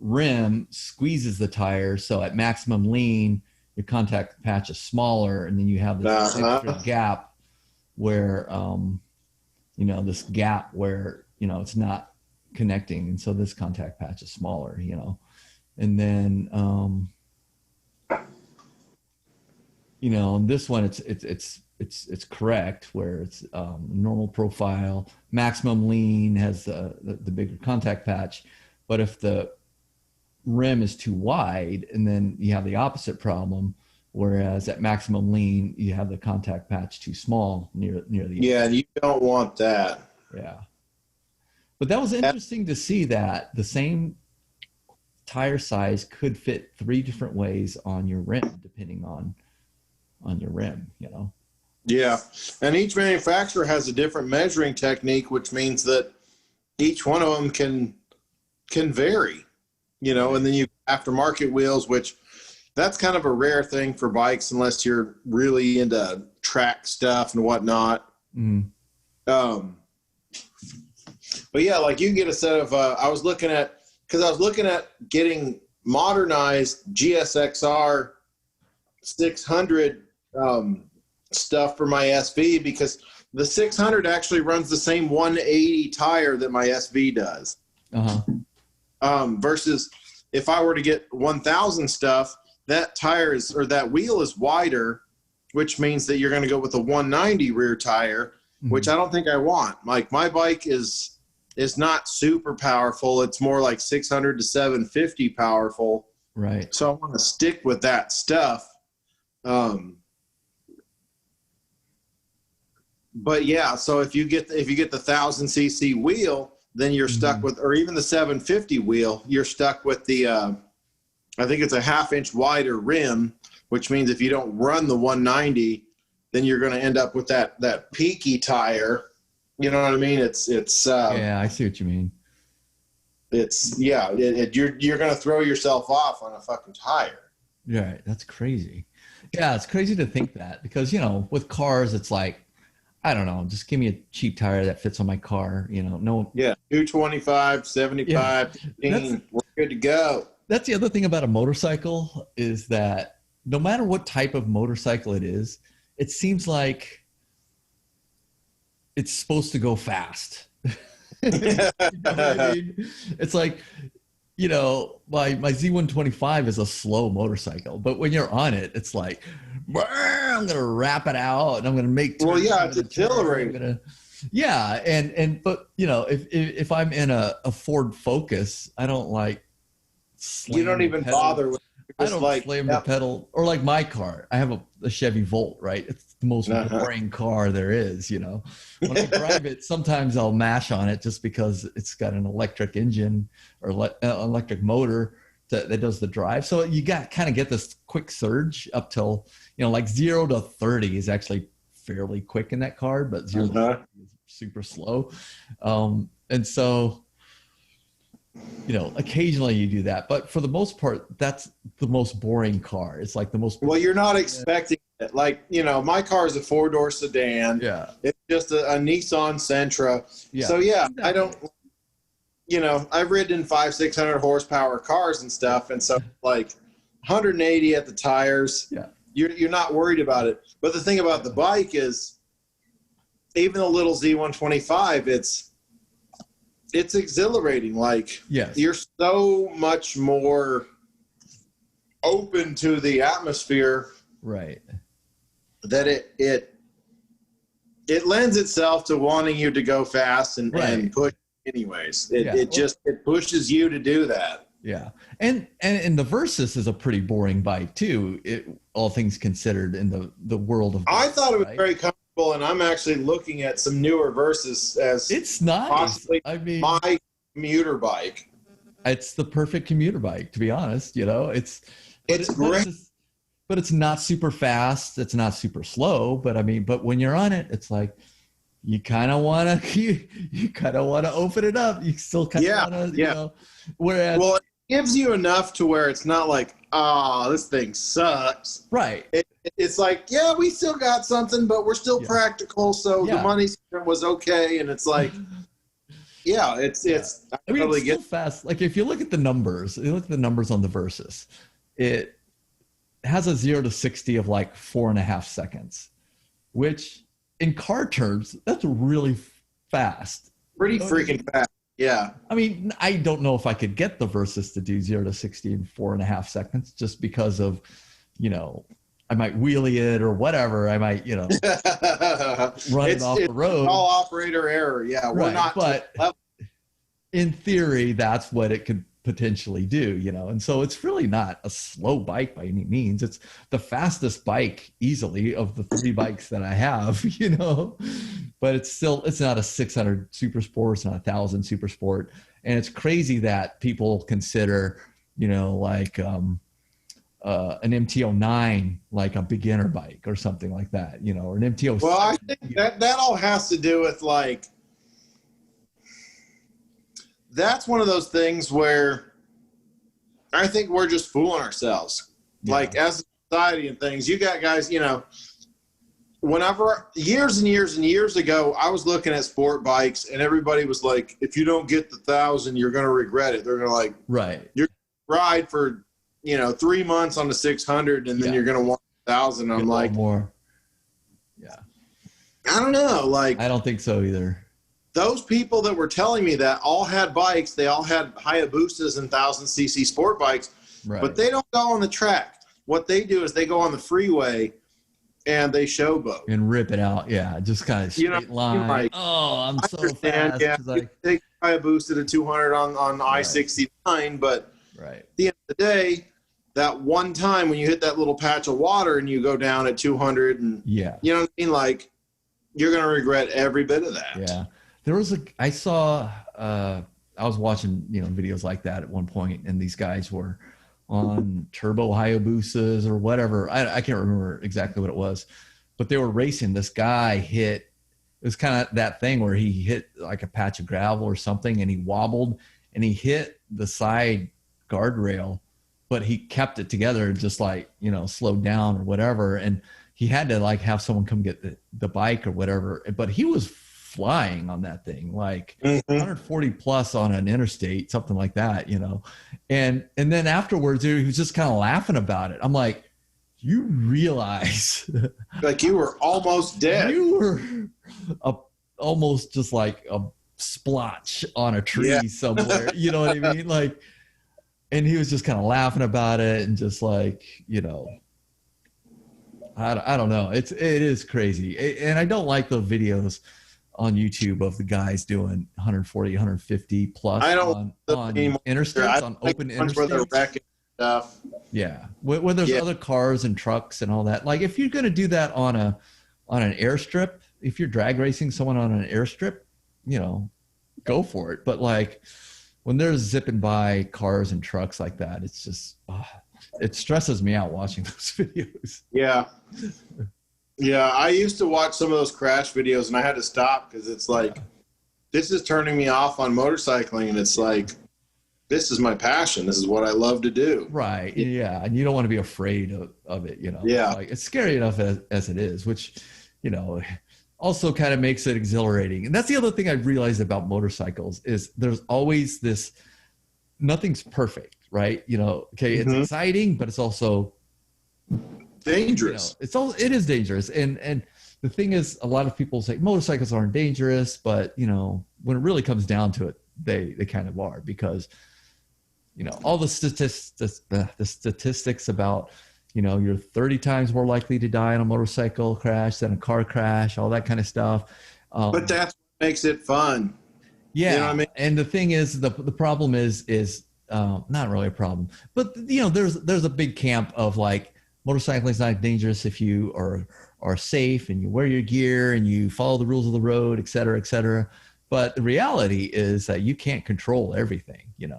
rim squeezes the tire. So at maximum lean, your contact patch is smaller, and then you have this extra gap where, this gap where, it's not connecting. And so this contact patch is smaller, and then, this one, it's correct where it's normal profile, maximum lean has the bigger contact patch. But if the rim is too wide, and then you have the opposite problem, whereas at maximum lean, you have the contact patch too small near the Yeah, you don't want that. Yeah. But that was interesting to see that the same tire size could fit 3 different ways on your rim, depending on your rim, Yeah. And each manufacturer has a different measuring technique, which means that each one of them can vary, and then you aftermarket wheels, which that's kind of a rare thing for bikes unless you're really into track stuff and whatnot. Mm. But yeah, like you get a set of, I was looking at getting modernized GSXR 600 stuff for my SV, because the 600 actually runs the same 180 tire that my SV does. Versus if I were to get 1000 stuff, that tire that wheel is wider, which means that you're going to go with a 190 rear tire, which I don't think I want. Like, my bike is not super powerful. It's more like 600 to 750 powerful. Right. So I want to stick with that stuff. But yeah, so if you get the 1000cc wheel, then you're stuck with, or even the 750 wheel, you're stuck with the, I think it's a 1/2 inch wider rim, which means if you don't run the 190, then you're going to end up with that peaky tire. You know what I mean? It's yeah, I see what you mean. You're going to throw yourself off on a fucking tire. Right. That's crazy. Yeah. It's crazy to think that, because, with cars, it's like, I don't know, just give me a cheap tire that fits on my car, no. Yeah. 225, 75, 15, we're good to go. That's the other thing about a motorcycle, is that no matter what type of motorcycle it is, it seems like it's supposed to go fast. You know what I mean? It's like, my Z125 is a slow motorcycle, but when you're on it, it's like, I'm going to wrap it out and I'm going to make. Well, yeah, it's exhilarating. Yeah. But if I'm in a Ford Focus, I don't like. You don't even bother with. I don't slam the pedal, or like my car. I have a Chevy Volt, right? It's the most boring car there is, When I drive it, sometimes I'll mash on it just because it's got an electric engine or electric motor that does the drive. So you kind of get this quick surge up till, like 0 to 30 is actually fairly quick in that car, but 0 to 30 is super slow. And so, occasionally you do that, but for the most part, that's the most boring car. It's like the most. Well, you're not expecting it. Like, my car is a 4-door sedan. Yeah. It's just a Nissan Sentra. Yeah. So yeah, I don't, I've ridden in 500-600 horsepower cars and stuff. And so like 180 at the tires, you're not worried about it. But the thing about the bike is, even the little Z125, it's exhilarating. Like, yes, you're so much more open to the atmosphere, right, that it lends itself to wanting you to go fast and push anyways. It pushes you to do that. Yeah. And the Versus is a pretty boring bike too, all things considered, in the world of I bikes, thought it was right? very comfortable, and I'm actually looking at some newer Versus as It's nice. possibly my commuter bike. It's the perfect commuter bike, to be honest. It's great. but it's not super fast. It's not super slow. But when you're on it, it's like you kind of want to you kind of want to open it up. You still kind of want to, Whereas, well, it gives you enough to where it's not like, oh, this thing sucks. Right. It's like, yeah, we still got something, but we're still practical. So the money was okay, and it's like. Yeah, it's. It's still fast. Like if you look at the numbers, on the Versus, it has a 0 to 60 of like 4.5 seconds, which in car terms, that's really fast. Pretty freaking fast. Yeah. I mean, I don't know if I could get the Versus to do 0 to 60 in 4.5 seconds, just because of, I might wheelie it or whatever. I might, run it off the road. All operator error. Yeah, we're not. But in theory, that's what it could potentially do, And so it's really not a slow bike by any means. It's the fastest bike easily of the 3 bikes that I have, But it's not a 600 Super Sport. It's not a 1,000 Super Sport. And it's crazy that people consider, like an MT-09 like a beginner bike or something like that, or an MT-07. Well, I think that all has to do with like, that's one of those things where I think we're just fooling ourselves. Yeah. Like as a society and things, you got guys, whenever years and years and years ago, I was looking at sport bikes and everybody was like, if you don't get the 1,000, you're going to regret it. They're going to like, right. You're going to ride for, 3 months on the 600 and then you're going to want 1,000. I'm like, more. Yeah. I don't know. Like, I don't think so either. Those people that were telling me that all had bikes. They all had Hayabusas and 1,000cc sport bikes, right. But they don't go on the track. What they do is they go on the freeway and they showboat and rip it out. Yeah, just kind of straight line. Like, I'm so fast. Yeah, you take Hayabusa to 200 on I-69, but at the end of the day, that one time when you hit that little patch of water and you go down at 200, and you know what I mean, like you're gonna regret every bit of that. Yeah. There was I was watching, videos like that at one point, and these guys were on turbo Hayabusas or whatever. I can't remember exactly what it was, but they were racing. This guy it was kind of that thing where he hit like a patch of gravel or something, and he wobbled and he hit the side guardrail, but he kept it together and just like, slowed down or whatever. And he had to like have someone come get the bike or whatever, but he was flying on that thing, like 140 plus on an interstate, something like that, and then afterwards he was just kind of laughing about it. I'm like, you realize like you were almost dead. You were almost just like a splotch on a tree somewhere. You know what I mean? Like, and he was just kind of laughing about it and just like, I don't know. It is crazy. And I don't like the videos on YouTube of the guys doing 140, 150 plus on interstates, on open interstates. Where they're wrecking stuff. Yeah, when there's other cars and trucks and all that. Like if you're going to do that on an airstrip, if you're drag racing someone on an airstrip, go for it. But like when they're zipping by cars and trucks like that, it's just it stresses me out watching those videos. Yeah. Yeah, I used to watch some of those crash videos and I had to stop because it's like, this is turning me off on motorcycling, and it's like, this is my passion. This is what I love to do. Right. Yeah. And you don't want to be afraid of it, Yeah. Like, it's scary enough as it is, which, also kind of makes it exhilarating. And that's the other thing I realized about motorcycles is there's always this, nothing's perfect, right? Okay, it's exciting, but it's also dangerous. It is dangerous. And the thing is, a lot of people say motorcycles aren't dangerous, but when it really comes down to it, they kind of are, because all the statistics about, you're 30 times more likely to die in a motorcycle crash than a car crash, all that kind of stuff. But that's what makes it fun. Yeah. You know what I mean? And the thing is, the problem is not really a problem, but there's a big camp of like, motorcycling is not dangerous if you are safe and you wear your gear and you follow the rules of the road, et cetera, et cetera. But the reality is that you can't control everything. You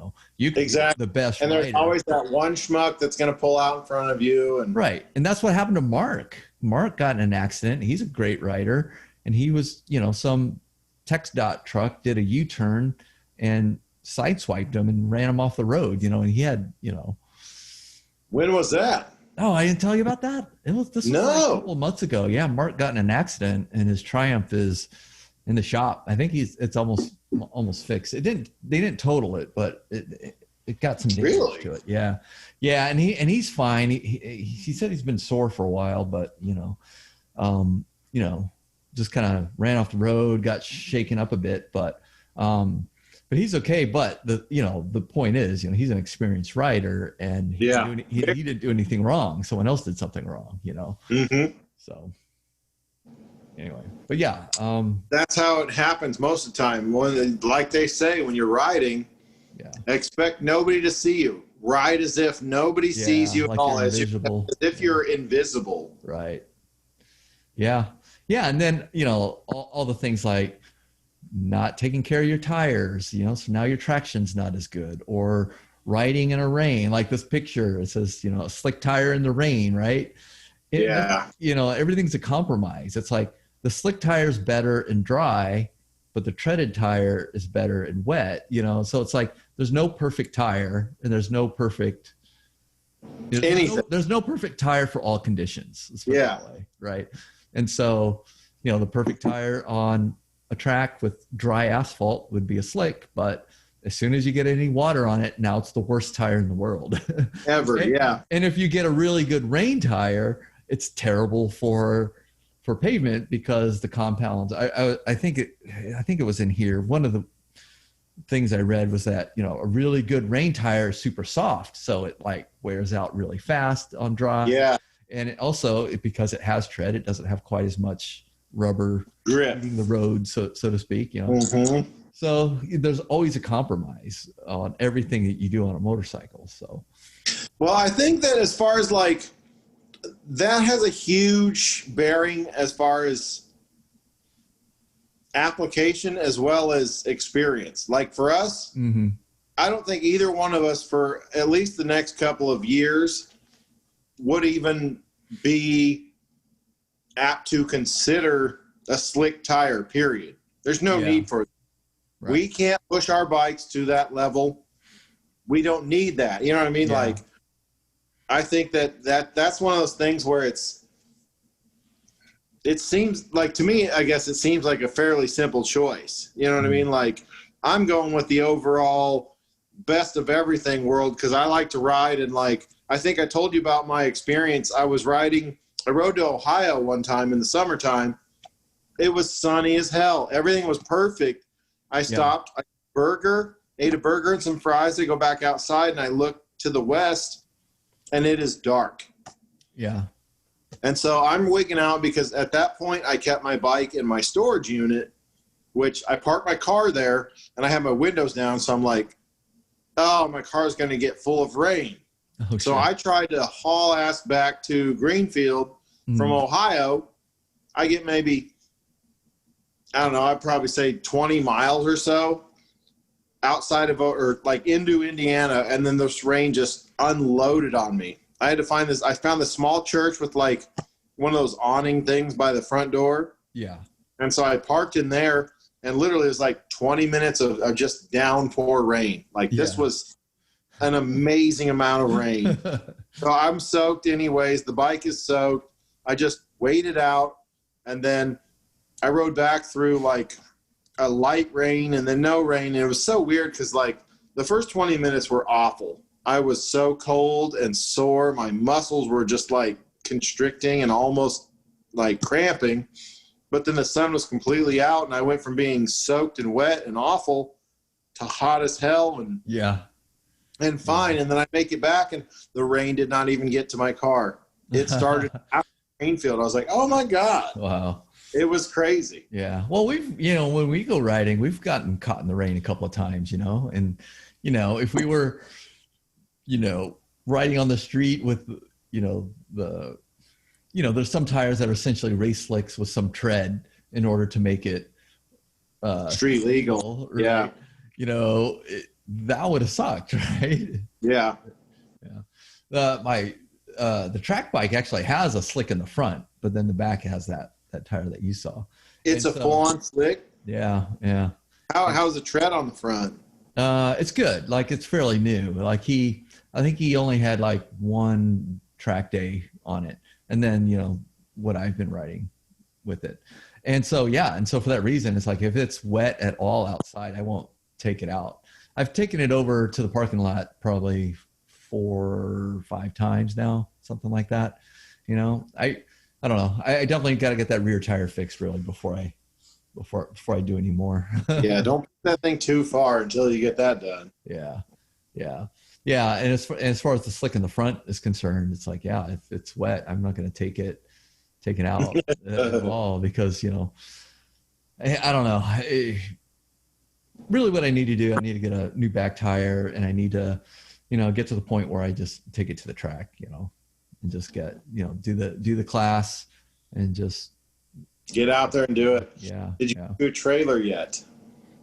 can Exactly. be the best and there's rider. always that one schmuck that's going to pull out in front of you. And Right. And that's what happened to Mark. Mark got in an accident. He's a great rider. And he was, some TxDOT truck did a U-turn and sideswiped him and ran him off the road, and he had, When was that? Oh, I didn't tell you about that. This was like a couple of months ago. Yeah, Mark got in an accident, and his Triumph is in the shop. I think it's almost fixed. They didn't total it, but it got some damage to it. Yeah, and he's fine. He said he's been sore for a while, but just kind of ran off the road, got shaken up a bit, but he's okay. But the point is, he's an experienced rider, and he didn't do anything wrong. Someone else did something wrong, Mm-hmm. So anyway, but yeah, that's how it happens most of the time. Like they say, when you're riding, expect nobody to see you. Ride as if nobody sees you at all, as if you're invisible. Right. Yeah. Yeah. And then, all the things like not taking care of your tires, so now your traction's not as good, or riding in a rain, like this picture, it says, a slick tire in the rain, right? Everything's a compromise. It's like the slick tire is better in dry, but the treaded tire is better in wet, so it's like, there's no perfect tire, and there's no perfect tire for all conditions. Let's put it that way, right? And so, the perfect tire on a track with dry asphalt would be a slick, but as soon as you get any water on it, now it's the worst tire in the world. Ever, yeah. And if you get a really good rain tire, it's terrible for pavement because the compounds. I think it was in here. One of the things I read was that a really good rain tire is super soft, so it like wears out really fast on dry. Yeah. And it also, because it has tread, it doesn't have quite as much rubber grip hitting the road, so to speak. Mm-hmm. So there's always a compromise on everything that you do on a motorcycle. So, well, I think that as far as like that has a huge bearing as far as application as well as experience. Like for us, mm-hmm. I don't think either one of us for at least the next couple of years would even be apt to consider a slick tire, period. There's no need for it. Right. We can't push our bikes to that level. We don't need that. You know what I mean? Yeah. Like, I think that's one of those things where it seems like, to me, I guess it seems like a fairly simple choice. You know what I mean? Like, I'm going with the overall best of everything world because I like to ride, and like, I think I told you about my experience. I rode to Ohio one time in the summertime. It was sunny as hell. Everything was perfect. I stopped, I ate a burger and some fries. I go back outside and I look to the west and it is dark. Yeah. And so I'm wigging out because at that point I kept my bike in my storage unit, which I parked my car there and I have my windows down. So I'm like, oh, my car's going to get full of rain. Oh, so I tried to haul ass back to Greenfield from Ohio. I get maybe, I don't know, I'd probably say 20 miles or so outside of, or like into Indiana. And then this rain just unloaded on me. I had to find this. I found this small church with like one of those awning things by the front door. Yeah. And so I parked in there and literally it was like 20 minutes of just downpour rain. Like this was an amazing amount of rain. So I'm soaked anyways. The bike is soaked. I just waited out and then I rode back through like a light rain and then no rain. And it was so weird because like the first 20 minutes were awful. I was so cold and sore. My muscles were just like constricting and almost like cramping. But then the sun was completely out and I went from being soaked and wet and awful to hot as hell. And and fine. And then I make it back, and the rain did not even get to my car. It started after the rain field. I was like, oh my God. Wow. It was crazy. Yeah. Well, when we go riding, we've gotten caught in the rain a couple of times, and, if we were, riding on the street with, there's some tires that are essentially race slicks with some tread in order to make it street legal. Right? Yeah. That would have sucked, right? Yeah. Yeah. The track bike actually has a slick in the front, but then the back has that tire that you saw. It's a full-on slick. Yeah. Yeah. How's the tread on the front? It's good. Like, it's fairly new. Like, I think he only had like one track day on it, and then what I've been riding with it. And so for that reason, it's like, if it's wet at all outside, I won't take it out. I've taken it over to the parking lot probably 4 or 5 times now, something like that. I don't know. I definitely got to get that rear tire fixed really before I do any more. Yeah, don't put that thing too far until you get that done. Yeah. And as far as the slick in the front is concerned, it's like, if it's wet, I'm not going to take it out at all, because I don't know. Really, what I need to do, I need to get a new back tire, and I need to get to the point where I just take it to the track, and just get do the class and just get out there and do it. Yeah. Did you do a trailer yet?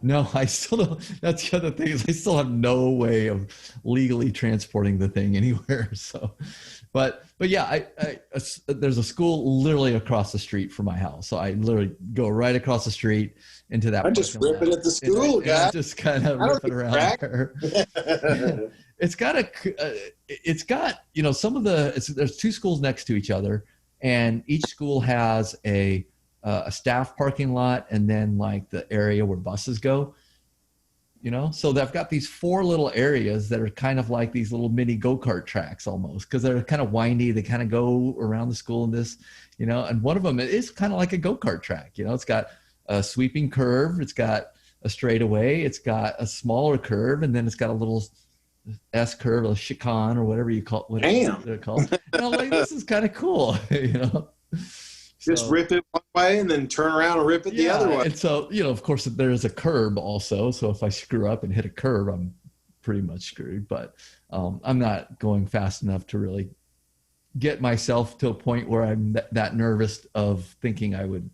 No, I still don't. That's the other thing, is I still have no way of legally transporting the thing anywhere. So, but yeah, there's a school literally across the street from my house. So I literally go right across the street into that. I just rip it at the school, guys. Just kind of rip it around there. It's got some of there's 2 schools next to each other, and each school has a staff parking lot, and then like the area where buses go, so they've got these 4 little areas that are kind of like these little mini go-kart tracks almost, because they're kind of windy. They kind of go around the school in this, and one of them is kind of like a go-kart track. It's got a sweeping curve, it's got a straightaway, it's got a smaller curve, and then it's got a little S curve, a chicane, or whatever you call it. Damn. They're called. And I'm like, this is kind of cool, Just rip it one way and then turn around and rip it the other way. And so, of course, there's a curb also. So if I screw up and hit a curb, I'm pretty much screwed. But I'm not going fast enough to really get myself to a point where I'm that nervous of thinking I would,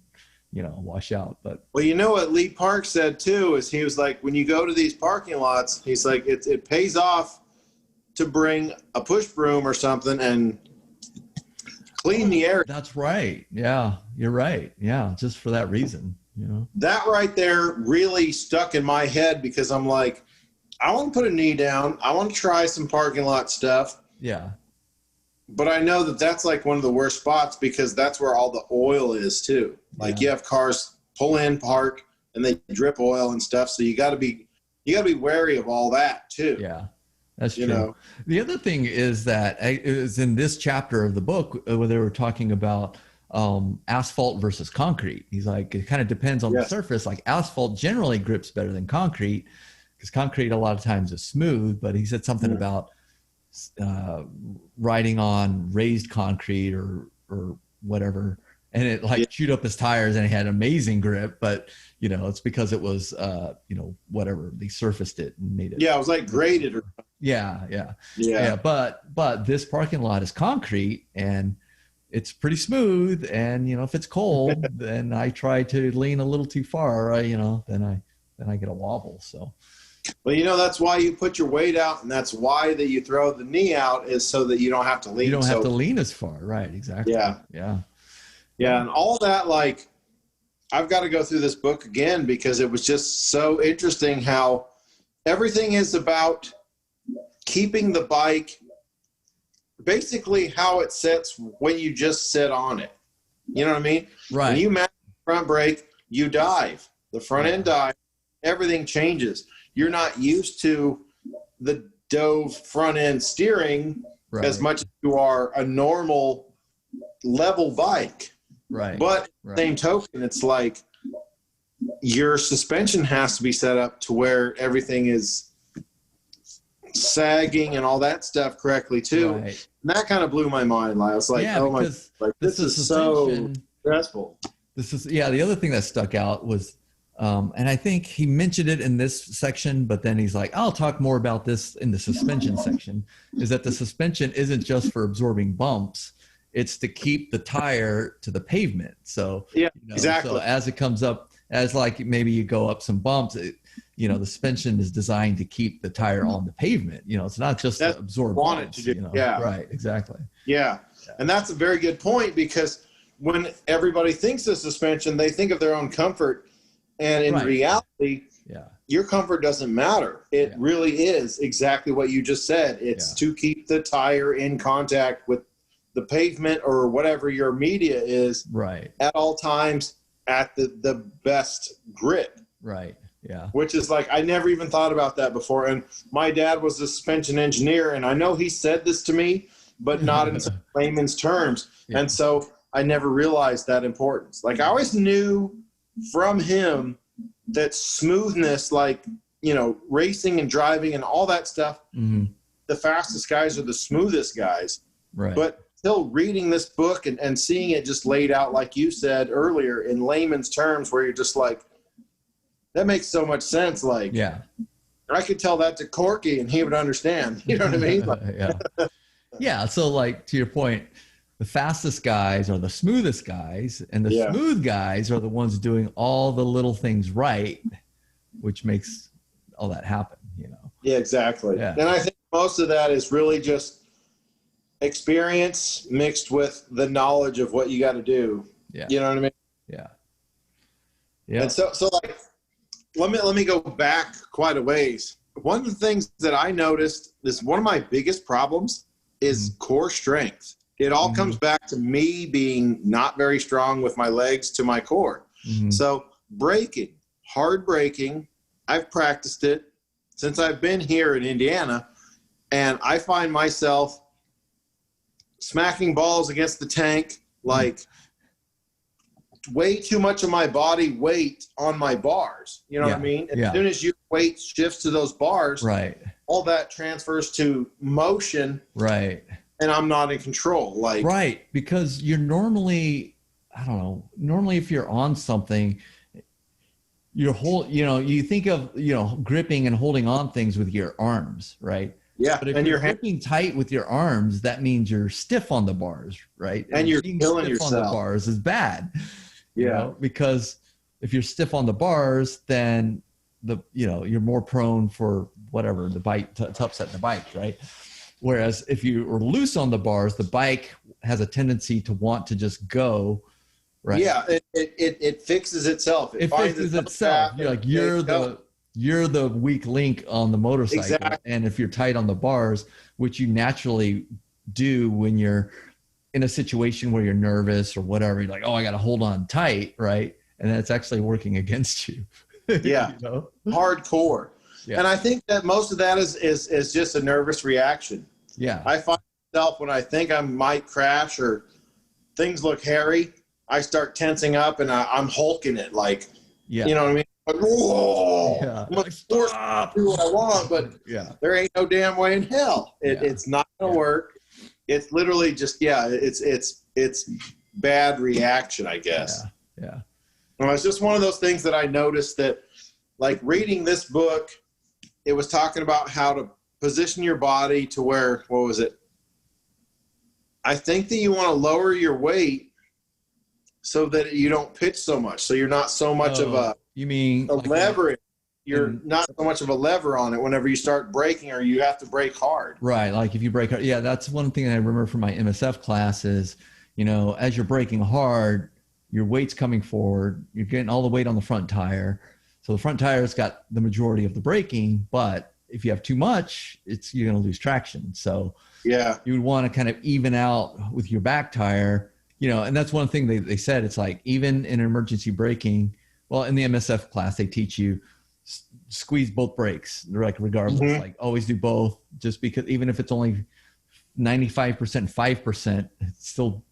wash out. But well, what Lee Park said too is, he was like, when you go to these parking lots, he's like, it pays off to bring a push broom or something and clean the area. That's right. Yeah, you're right. Yeah, just for that reason, That right there really stuck in my head, because I'm like, I want to put a knee down. I want to try some parking lot stuff. Yeah. But I know that that's like one of the worst spots, because that's where all the oil is too. Like, you have cars pull in, park, and they drip oil and stuff. So you got to be wary of all that too. Yeah. That's true. The other thing is that it was in this chapter of the book where they were talking about asphalt versus concrete. He's like, it kind of depends on the surface. Like, asphalt generally grips better than concrete, because concrete a lot of times is smooth. But he said something about riding on raised concrete or whatever, and it chewed up his tires, and he had amazing grip. But it's because it was whatever, they surfaced it and made it. Yeah, it was like graded or. Yeah. But this parking lot is concrete, and it's pretty smooth. And if it's cold, then I try to lean a little too far. Then I get a wobble. So. Well, that's why you put your weight out, and that's why that you throw the knee out, is so that you don't have to lean. You don't have to lean as far, right? Exactly. Yeah, and all that. Like, I've got to go through this book again, because it was just so interesting how everything is about keeping the bike, basically how it sits when you just sit on it. You know what I mean? Right. When you mount the front brake, you dive. The front end dive. Everything changes. You're not used to the dove front end steering as much as you are a normal level bike. Right. But same token, it's like your suspension has to be set up to where everything is sagging and all that stuff correctly too. Right. And that kind of blew my mind. I was like, oh my, like, this is so stressful. The other thing that stuck out was, and I think he mentioned it in this section, but then he's like, I'll talk more about this in the suspension section, is that the suspension isn't just for absorbing bumps. It's to keep the tire to the pavement. So, exactly. So as it comes up, as like maybe you go up some bumps, the suspension is designed to keep the tire on the pavement. It's not just to absorb bumps. To do. Yeah. Right. Exactly. Yeah. And that's a very good point, because when everybody thinks of suspension, they think of their own comfort. And in reality, your comfort doesn't matter. It really is exactly what you just said. It's to keep the tire in contact with the pavement or whatever your media is at all times at the best grip. Right. Yeah. Which is like, I never even thought about that before. And my dad was a suspension engineer, and I know he said this to me, but not in layman's terms. Yeah. And so I never realized that importance. Like, I always knew from him that smoothness, like, racing and driving and all that stuff, the fastest guys are the smoothest guys. Right. But still reading this book and seeing it just laid out, like you said earlier, in layman's terms, where you're just like, that makes so much sense. Like, I could tell that to Corky and he would understand. You know what I mean? Like, yeah. So, like, to your point, the fastest guys are the smoothest guys, and the smooth guys are the ones doing all the little things right, which makes all that happen, Yeah, exactly. Yeah. And I think most of that is really just experience mixed with the knowledge of what you got to do. Yeah. You know what I mean? Yeah. Yeah. And so like, let me go back quite a ways. One of the things that I noticed is one of my biggest problems is core strength. It all comes back to me being not very strong with my legs to my core. So braking, hard braking, I've practiced it since I've been here in Indiana, and I find myself smacking balls against the tank, like way too much of my body weight on my bars. You know what I mean? As soon as your weight shifts to those bars, all that transfers to motion. Right. And I'm not in control. Like, because you're normally, I don't know, normally if you're on something, your whole, you think of, gripping and holding on things with your arms, right? Yeah. But if you're gripping tight with your arms, that means you're stiff on the bars, right? And you're killing yourself. On the bars is bad. Because if you're stiff on the bars, then you're more prone for whatever, the bike to upset the bike, right? Whereas if you are loose on the bars, the bike has a tendency to want to just go, right? Yeah, it fixes itself. It fixes itself. You're like, you're the weak link on the motorcycle. Exactly. And if you're tight on the bars, which you naturally do when you're in a situation where you're nervous or whatever, you're like, oh, I got to hold on tight, right? And that's actually working against you. Yeah, hardcore. Yeah. And I think that most of that is just a nervous reaction. Yeah. I find myself when I think I might crash or things look hairy, I start tensing up and I'm hulking it, like, you know what I mean? Like, whoa, I'm going to force to do what I want, but there ain't no damn way in hell. It's not going to work. It's literally just, it's bad reaction, I guess. Yeah. Well, it's just one of those things that I noticed that, like, reading this book, it was talking about how to position your body to where, what was it? I think that you want to lower your weight so that you don't pitch so much. So you're not so much of a lever. You're not so much of a lever on it whenever you start braking or you have to brake hard. Right. Like if you brake hard. Yeah, that's one thing I remember from my MSF class is, as you're braking hard, your weight's coming forward. You're getting all the weight on the front tire. So the front tire's got the majority of the braking, but if you have too much, you're going to lose traction. So you would want to kind of even out with your back tire, and that's one thing they said. It's like, even in emergency braking, well, in the MSF class, they teach you squeeze both brakes. They're like, regardless, like always do both, just because even if it's only 95%, 5%, it's still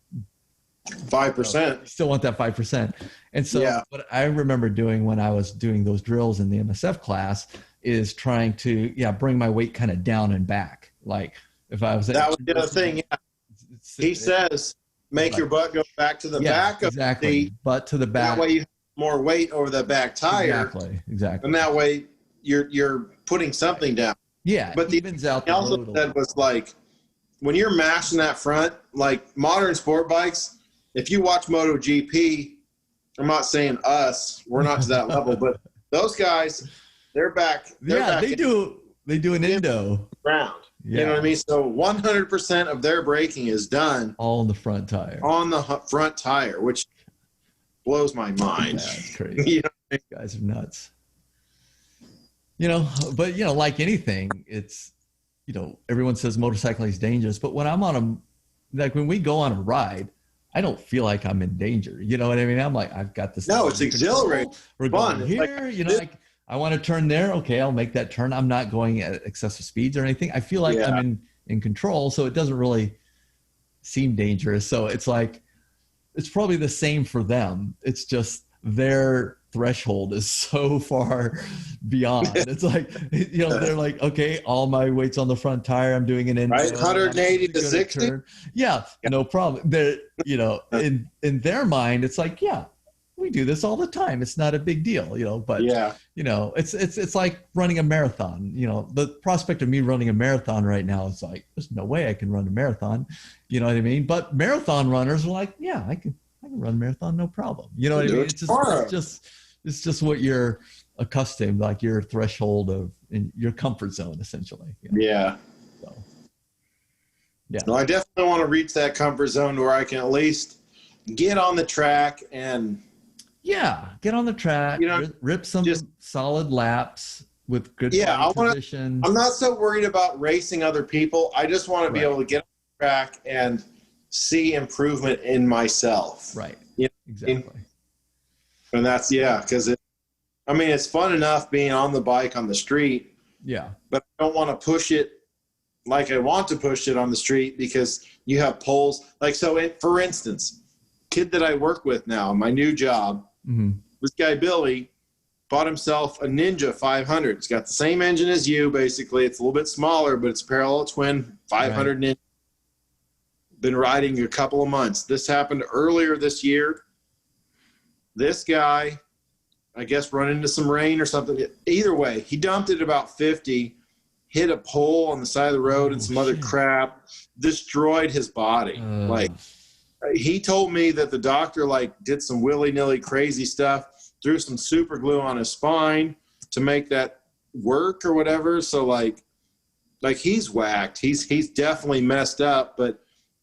5%. You still want that 5%. And so what I remember doing when I was doing those drills in the MSF class is trying to, bring my weight kind of down and back. Like if I was, that was the other thing. Yeah. He says, make your butt go back to the back of the seat. Butt to the back. That way you have more weight over the back tire. Exactly. And that way you're putting something down. Yeah. But the evens out thing the also load said was like, when you're mashing that front, like modern sport bikes, if you watch MotoGP, I'm not saying us, we're not to that level, but those guys, they're back. They do an endo round. Yeah. You know what I mean? So 100% of their braking is done all on the front tire. On the front tire, which blows my mind. That's crazy. You know? These guys are nuts. But like anything, it's everyone says motorcycling is dangerous, but when I'm on when we go on a ride, I don't feel like I'm in danger. You know what I mean? I'm like, I've got this. No, it's exhilarating. We're fun. Going here, I want to turn there. Okay, I'll make that turn. I'm not going at excessive speeds or anything. I feel like I'm in control, so it doesn't really seem dangerous. So it's like, it's probably the same for them. It's just their threshold is so far beyond. It's like, they're like, okay, all my weight's on the front tire. I'm doing an 180 to 60. Yeah, no problem. They're, in their mind, it's like, we do this all the time. It's not a big deal, but it's like running a marathon. The prospect of me running a marathon right now is like, there's no way I can run a marathon. You know what I mean? But marathon runners are like, I can run a marathon, no problem. You know what I mean? It's just what you're accustomed, like your threshold of in your comfort zone, essentially. Yeah. So, No, I definitely want to reach that comfort zone where I can at least get on the track and get on the track, rip some solid laps with good position. I'm not so worried about racing other people. I just want to be able to get on the track and see improvement in myself. Right. Exactly. And that's because it's fun enough being on the bike on the street. Yeah. But I don't want to push it like I want to push it on the street because you have poles. Like, for instance, kid that I work with now, my new job, this guy Billy bought himself a Ninja 500. It's got the same engine as you, basically. It's a little bit smaller, but it's parallel twin 500 Ninja. Been riding a couple of months. This happened earlier this year. This guy, I guess, run into some rain or something. Either way, he dumped it about 50, hit a pole on the side of the road and some other crap, destroyed his body. He told me that the doctor did some willy-nilly crazy stuff, threw some super glue on his spine to make that work or whatever. So he's whacked. He's definitely messed up, but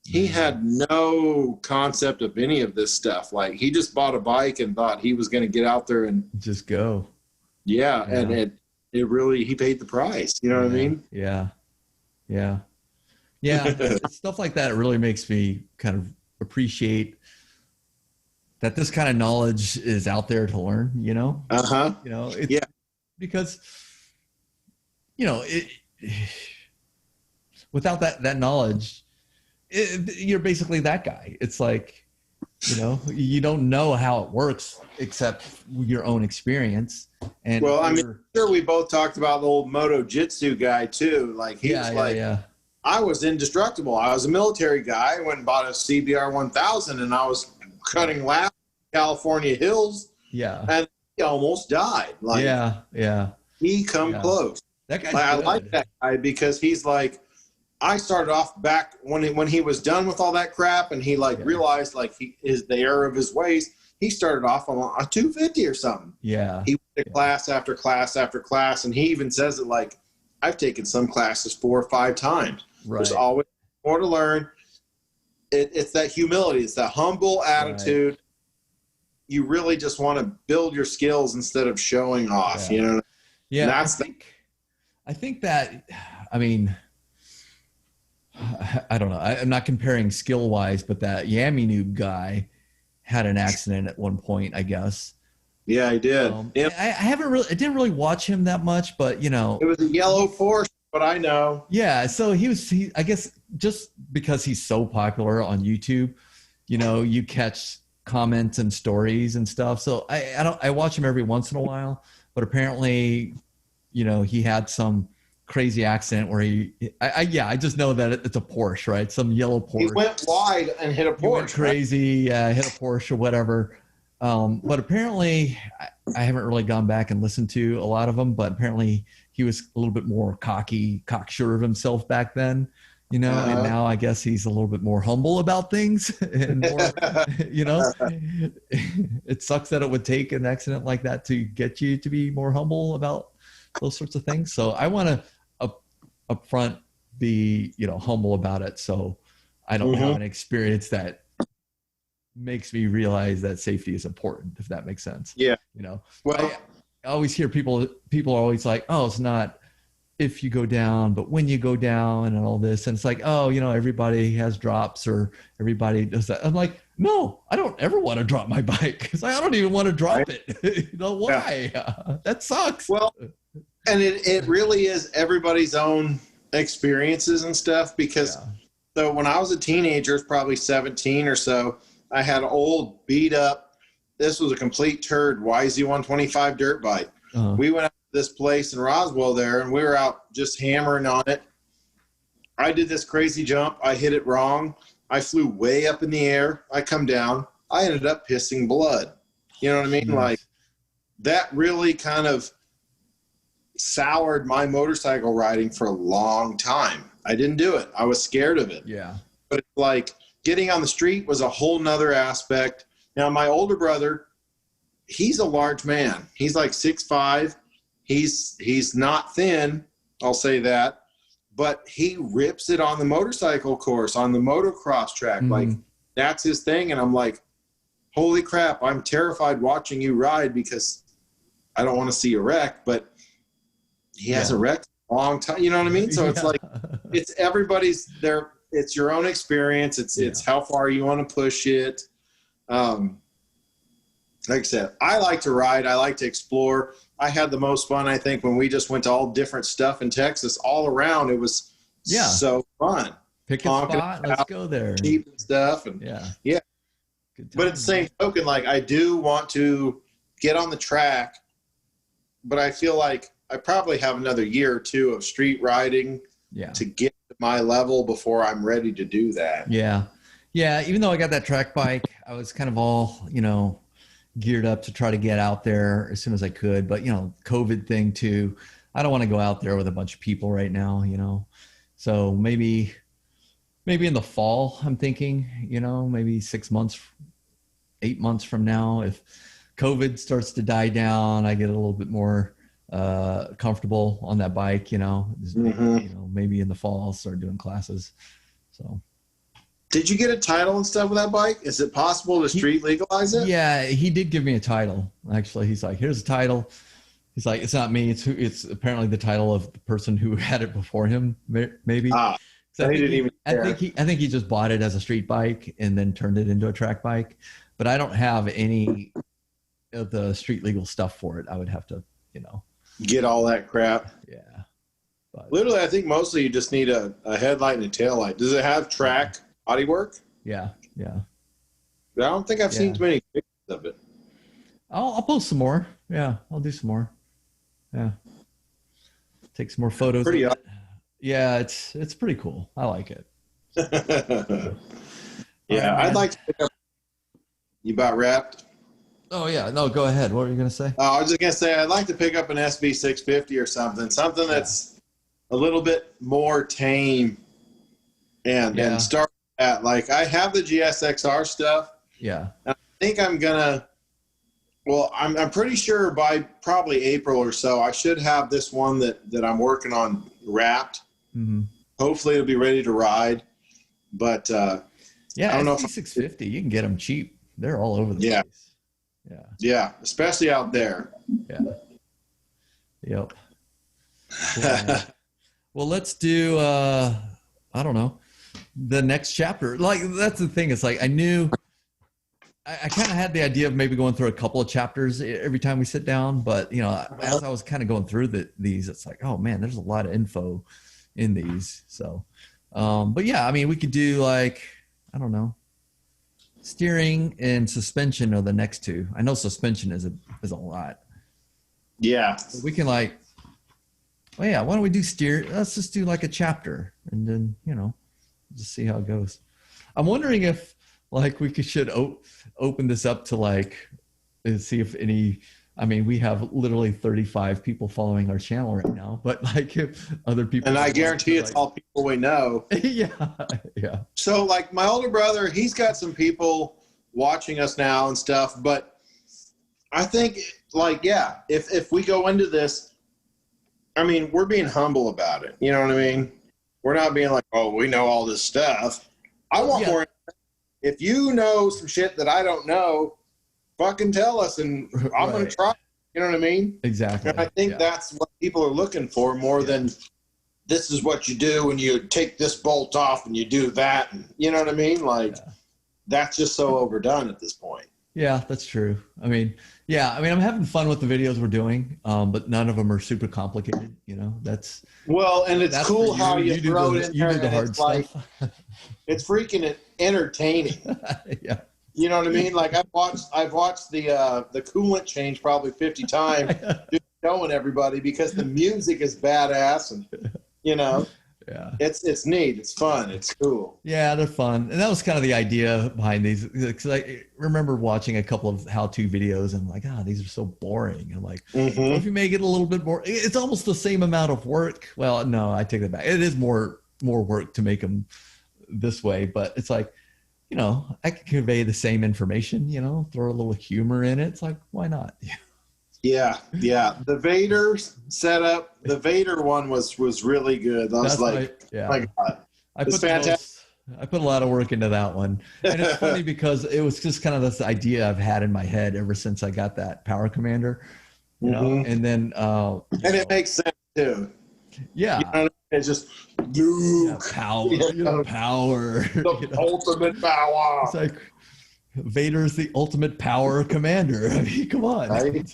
he had no concept of any of this stuff. Like, he just bought a bike and thought he was going to get out there and just go. Yeah. And it really, he paid the price. You know what I mean? Yeah. Stuff like that really makes me kind of appreciate that this kind of knowledge is out there to learn, because, without that knowledge, you're basically that guy. It's like, you don't know how it works except your own experience. And sure we both talked about the old Moto Jitsu guy too. Like, he was I was indestructible. I was a military guy. I went and bought a CBR 1000 and I was cutting laps in California hills. Yeah. And he almost died. He come close. That guy's I like that guy because he's like, I started off back when he was done with all that crap and he realized he is the error of his ways. He started off on a 250 or something. Yeah. He went to class after class after class. And he even says it I've taken some classes 4 or 5 times. Right. There's always more to learn. It's that humility. It's that humble attitude. Right. You really just want to build your skills instead of showing off, Yeah. I think that, I don't know. I'm not comparing skill wise, but that Yami Noob guy had an accident at one point, I guess. Yeah, he did. I didn't really watch him that much, but it was a yellow Porsche, but I know. Yeah. So I guess just because he's so popular on YouTube, you catch comments and stories and stuff. So I watch him every once in a while, but apparently, he had some crazy accident where I just know that it's a Porsche, right? Some yellow Porsche. He went wide and hit a Porsche. He went crazy, hit a Porsche or whatever. But apparently, I haven't really gone back and listened to a lot of them, but apparently he was a little bit more cocksure of himself back then, and now I guess he's a little bit more humble about things and more, it sucks that it would take an accident like that to get you to be more humble about those sorts of things. So I want to up front be, humble about it. So I don't have an experience that makes me realize that safety is important, if that makes sense. Yeah. Well, I always hear people are always like, oh, it's not if you go down, but when you go down and all this. And it's like, oh, everybody has drops or everybody does that. I'm like, no, I don't ever want to drop my bike because I don't even want to drop it. Why? Yeah. That sucks. Well, and it really is everybody's own experiences and stuff because so when I was a teenager, probably 17 or so, I had an old beat up, this was a complete turd, YZ125 dirt bike. Uh-huh. We went out to this place in Roswell there and we were out just hammering on it. I did this crazy jump. I hit it wrong. I flew way up in the air. I come down. I ended up pissing blood. You know what I mean? Yes. Like that really kind of soured my motorcycle riding for a long time. I didn't do it. I was scared of it. Yeah. But like getting on the street was a whole nother aspect. Now my older brother, he's a large man. He's like 6'5". He's not thin. I'll say that. But he rips it on the motorcycle course, on the motocross track. Mm-hmm. Like that's his thing. And I'm like, holy crap, I'm terrified watching you ride because I don't want to see a wreck, but he has a wreck a long time. You know what I mean? So it's like, it's everybody's there. It's your own experience. It's how far you want to push it. Like I said, I like to ride. I like to explore. I had the most fun, I think, when we just went to all different stuff in Texas all around. It was so fun. Pick a spot. Let's go there. Cheap and stuff. And yeah. But at the same token, like I do want to get on the track, but I feel like I probably have another year or two of street riding to get to my level before I'm ready to do that. Yeah. Yeah. Even though I got that track bike, I was kind of all, geared up to try to get out there as soon as I could. But, COVID thing too, I don't want to go out there with a bunch of people right now, So maybe in the fall, I'm thinking, maybe 6 months, 8 months from now, if COVID starts to die down, I get a little bit more comfortable on that bike, maybe in the fall I'll start doing classes. So did you get a title and stuff with that bike? Is it possible to street legalize it? Yeah, he did give me a title. Actually, he's like, here's a title. He's like, it's not me. It's apparently the title of the person who had it before him, maybe. So he didn't even care. I think he just bought it as a street bike and then turned it into a track bike. But I don't have any of the street legal stuff for it. I would have to, get all that crap. Yeah. But literally, I think mostly you just need a headlight and a tail light. Does it have track body work? Yeah. I don't think I've seen too many pictures of it. I'll post some more. Yeah, I'll do some more. Yeah. Take some more photos. Pretty yeah, it's pretty cool. I like it. Yeah, I'd like to pick up. You about wrapped? Oh yeah, no, go ahead. What were you gonna say? I was just gonna say I'd like to pick up an SV650 or something that's a little bit more tame, and start at like I have the GSXR stuff. Yeah, I think I'm gonna. Well, I'm pretty sure by probably April or so I should have this one that I'm working on wrapped. Mm-hmm. Hopefully it'll be ready to ride, but I don't know if SV650 you can get them cheap. They're all over the place. Yeah, especially out there. Yeah. Yep. Cool. Well, let's do I don't know, the next chapter. Like that's the thing. It's like I knew I kind of had the idea of maybe going through a couple of chapters every time we sit down, but as I was kind of going through these, it's like, oh man, there's a lot of info in these. So, but yeah, I mean, we could do like, I don't know, steering and suspension are the next two. I know suspension is a lot. Yeah. So we can like well, yeah, why don't we do steer? Let's just do like a chapter, and then just see how it goes. I'm wondering if like we should open this up to like see if any. I mean, we have literally 35 people following our channel right now, but like if other people, and I guarantee it's all people we know. Yeah. So like my older brother, he's got some people watching us now and stuff, but I think like, yeah, if we go into this, I mean, we're being humble about it. You know what I mean? We're not being like, oh, we know all this stuff. I want more. If you know some shit that I don't know, fucking tell us, and I'm going to try. You know what I mean? Exactly. And I think that's what people are looking for more than this is what you do when you take this bolt off and you do that. And, you know what I mean? Like, that's just so overdone at this point. Yeah, that's true. I mean, I'm having fun with the videos we're doing, but none of them are super complicated. That's well, and it's cool how you throw it in there. You do the hard stuff. Like, it's freaking entertaining. Yeah. You know what I mean? Like I've watched the coolant change probably 50 times, just showing everybody because the music is badass, and it's neat, it's fun, it's cool. Yeah, they're fun, and that was kind of the idea behind these. Because I remember watching a couple of how-to videos, and I'm like, these are so boring. And like, well, if you make it a little bit more, it's almost the same amount of work. Well, no, I take that back. It is more work to make them this way, but it's like. I can convey the same information, throw a little humor in it. It's like, why not? Yeah. The Vader setup, the Vader one was really good. I was like, my God. It's fantastic. I put a lot of work into that one. And it's funny because it was just kind of this idea I've had in my head ever since I got that Power Commander, and then. And it makes sense too. Yeah. It's just Luke. Power. Power. The ultimate power. It's like Vader's the ultimate power commander. I mean, come on. Right?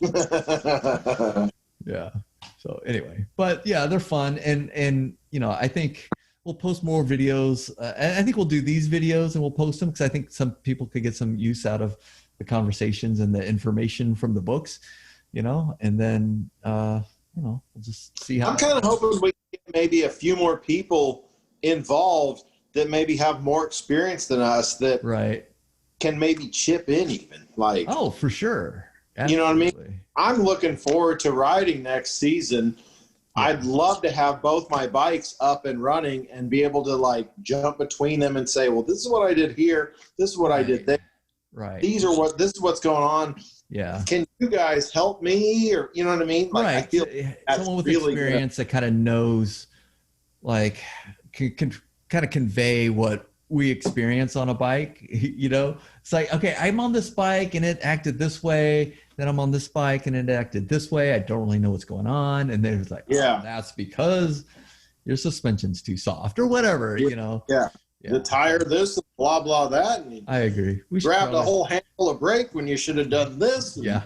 Yeah. So anyway, but yeah, they're fun. And I think we'll post more videos. I think we'll do these videos and we'll post them because I think some people could get some use out of the conversations and the information from the books, and then, we'll just see how. I'm kind of hoping we get maybe a few more people involved that maybe have more experience than us that can maybe chip in even. Like, oh, for sure. Absolutely. You know what I mean? I'm looking forward to riding next season. Yeah. I'd love to have both my bikes up and running and be able to like jump between them and say, well, this is what I did here. This is what I did there. Right. This is what's going on. Yeah. Can you guys help me? Or, you know what I mean? Like, I feel someone with really experience that kind of knows, like, can kind of convey what we experience on a bike. It's like, okay, I'm on this bike and it acted this way. Then I'm on this bike and it acted this way. I don't really know what's going on. And then it's like, that's because your suspension's too soft or whatever, Yeah. The tire, this, blah, blah, that. And I agree. We grabbed a whole handle of brake when you should have done this. Yeah.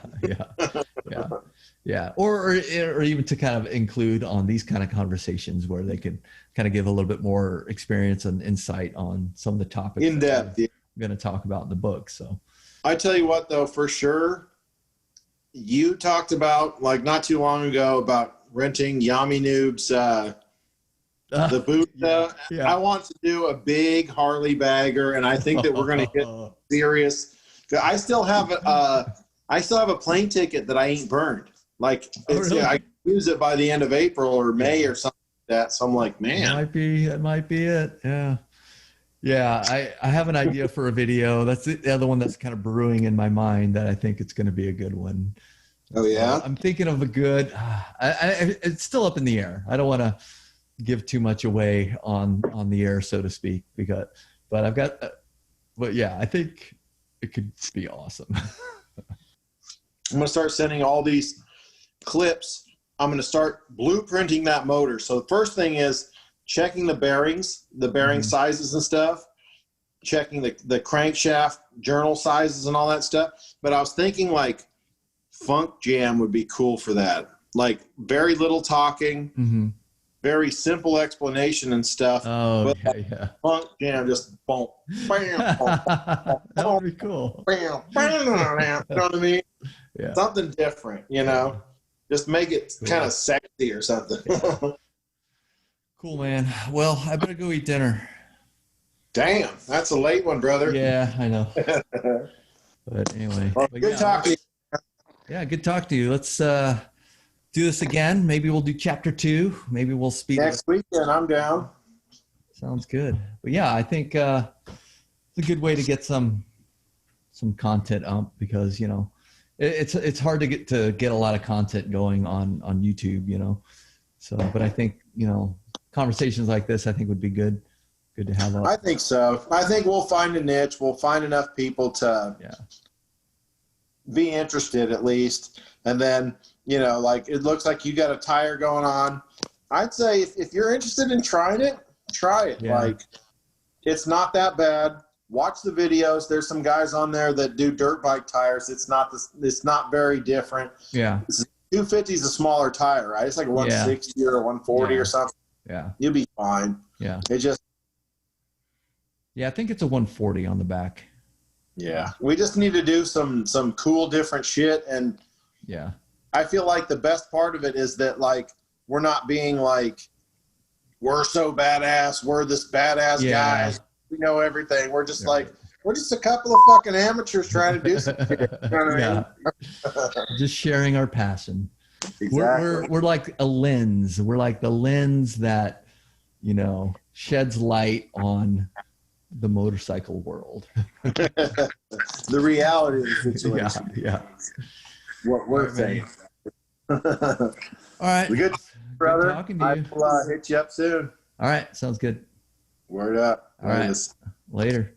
Or even to kind of include on these kind of conversations where they can kind of give a little bit more experience and insight on some of the topics in depth we're going to talk about in the book. So I tell you what, though, for sure, you talked about like not too long ago about renting Yami Noob's the boot. I want to do a big Harley bagger, and I think that we're going to get serious. I still have a plane ticket that I ain't burned. Like I use it by the end of April or May or something like that. So I'm like, man, that might be it. Yeah. I have an idea for a video. That's the other one that's kind of brewing in my mind that I think it's going to be a good one. Oh yeah, I'm thinking of a good. It's still up in the air. I don't want to give too much away on the air, so to speak, but I've got, but yeah, I think it could be awesome. I'm going to start sending all these clips. I'm going to start blueprinting that motor. So the first thing is checking the bearings, sizes and stuff, checking the crankshaft journal sizes and all that stuff. But I was thinking like Funk Jam would be cool for that. Like very little talking, very simple explanation and stuff. Oh, but yeah. Funk Jam just boom, bam, that would be cool. Bam, bam, you know what I mean? Yeah. Something different, Just make it Cool. kind of sexy or something. Cool, man. Well, I better go eat dinner. Damn, that's a late one, brother. Yeah, I know. But anyway. Well, But good talking to you. Yeah, good talk to you. Let's do this again. Maybe we'll do chapter 2. Maybe we'll speed Next weekend, I'm down. Sounds good. But yeah, I think it's a good way to get some content up, because you know it's hard to get a lot of content going on YouTube, you know. So, but I think, you know, conversations like this, I think, would be good to have up. I think so. I think we'll find a niche. We'll find enough people to be interested at least. And then, you know, like, it looks like you got a tire going on. I'd say if you're interested in trying it, try it. Yeah. Like, it's not that bad. Watch the videos. There's some guys on there that do dirt bike tires. It's not very different. Yeah. 250 is a smaller tire, right? It's like a 160 or a 140 or something. Yeah. You'll be fine. Yeah. It just, I think it's a 140 on the back. yeah. We just need to do some cool different shit. And Yeah. I feel like the best part of it is that, like, we're not being like, we're so badass. We're this badass guys. We know everything. We're just like, we're just a couple of fucking amateurs trying to do some shit. You know what I mean? Just sharing our passion. Exactly. We're like a lens. We're like the lens that, you know, sheds light on the motorcycle world. The reality of the situation. Yeah. What we're saying. All right. We good, brother? Good talking to you. I'll hit you up soon. All right. Sounds good. Word up. All right. Later.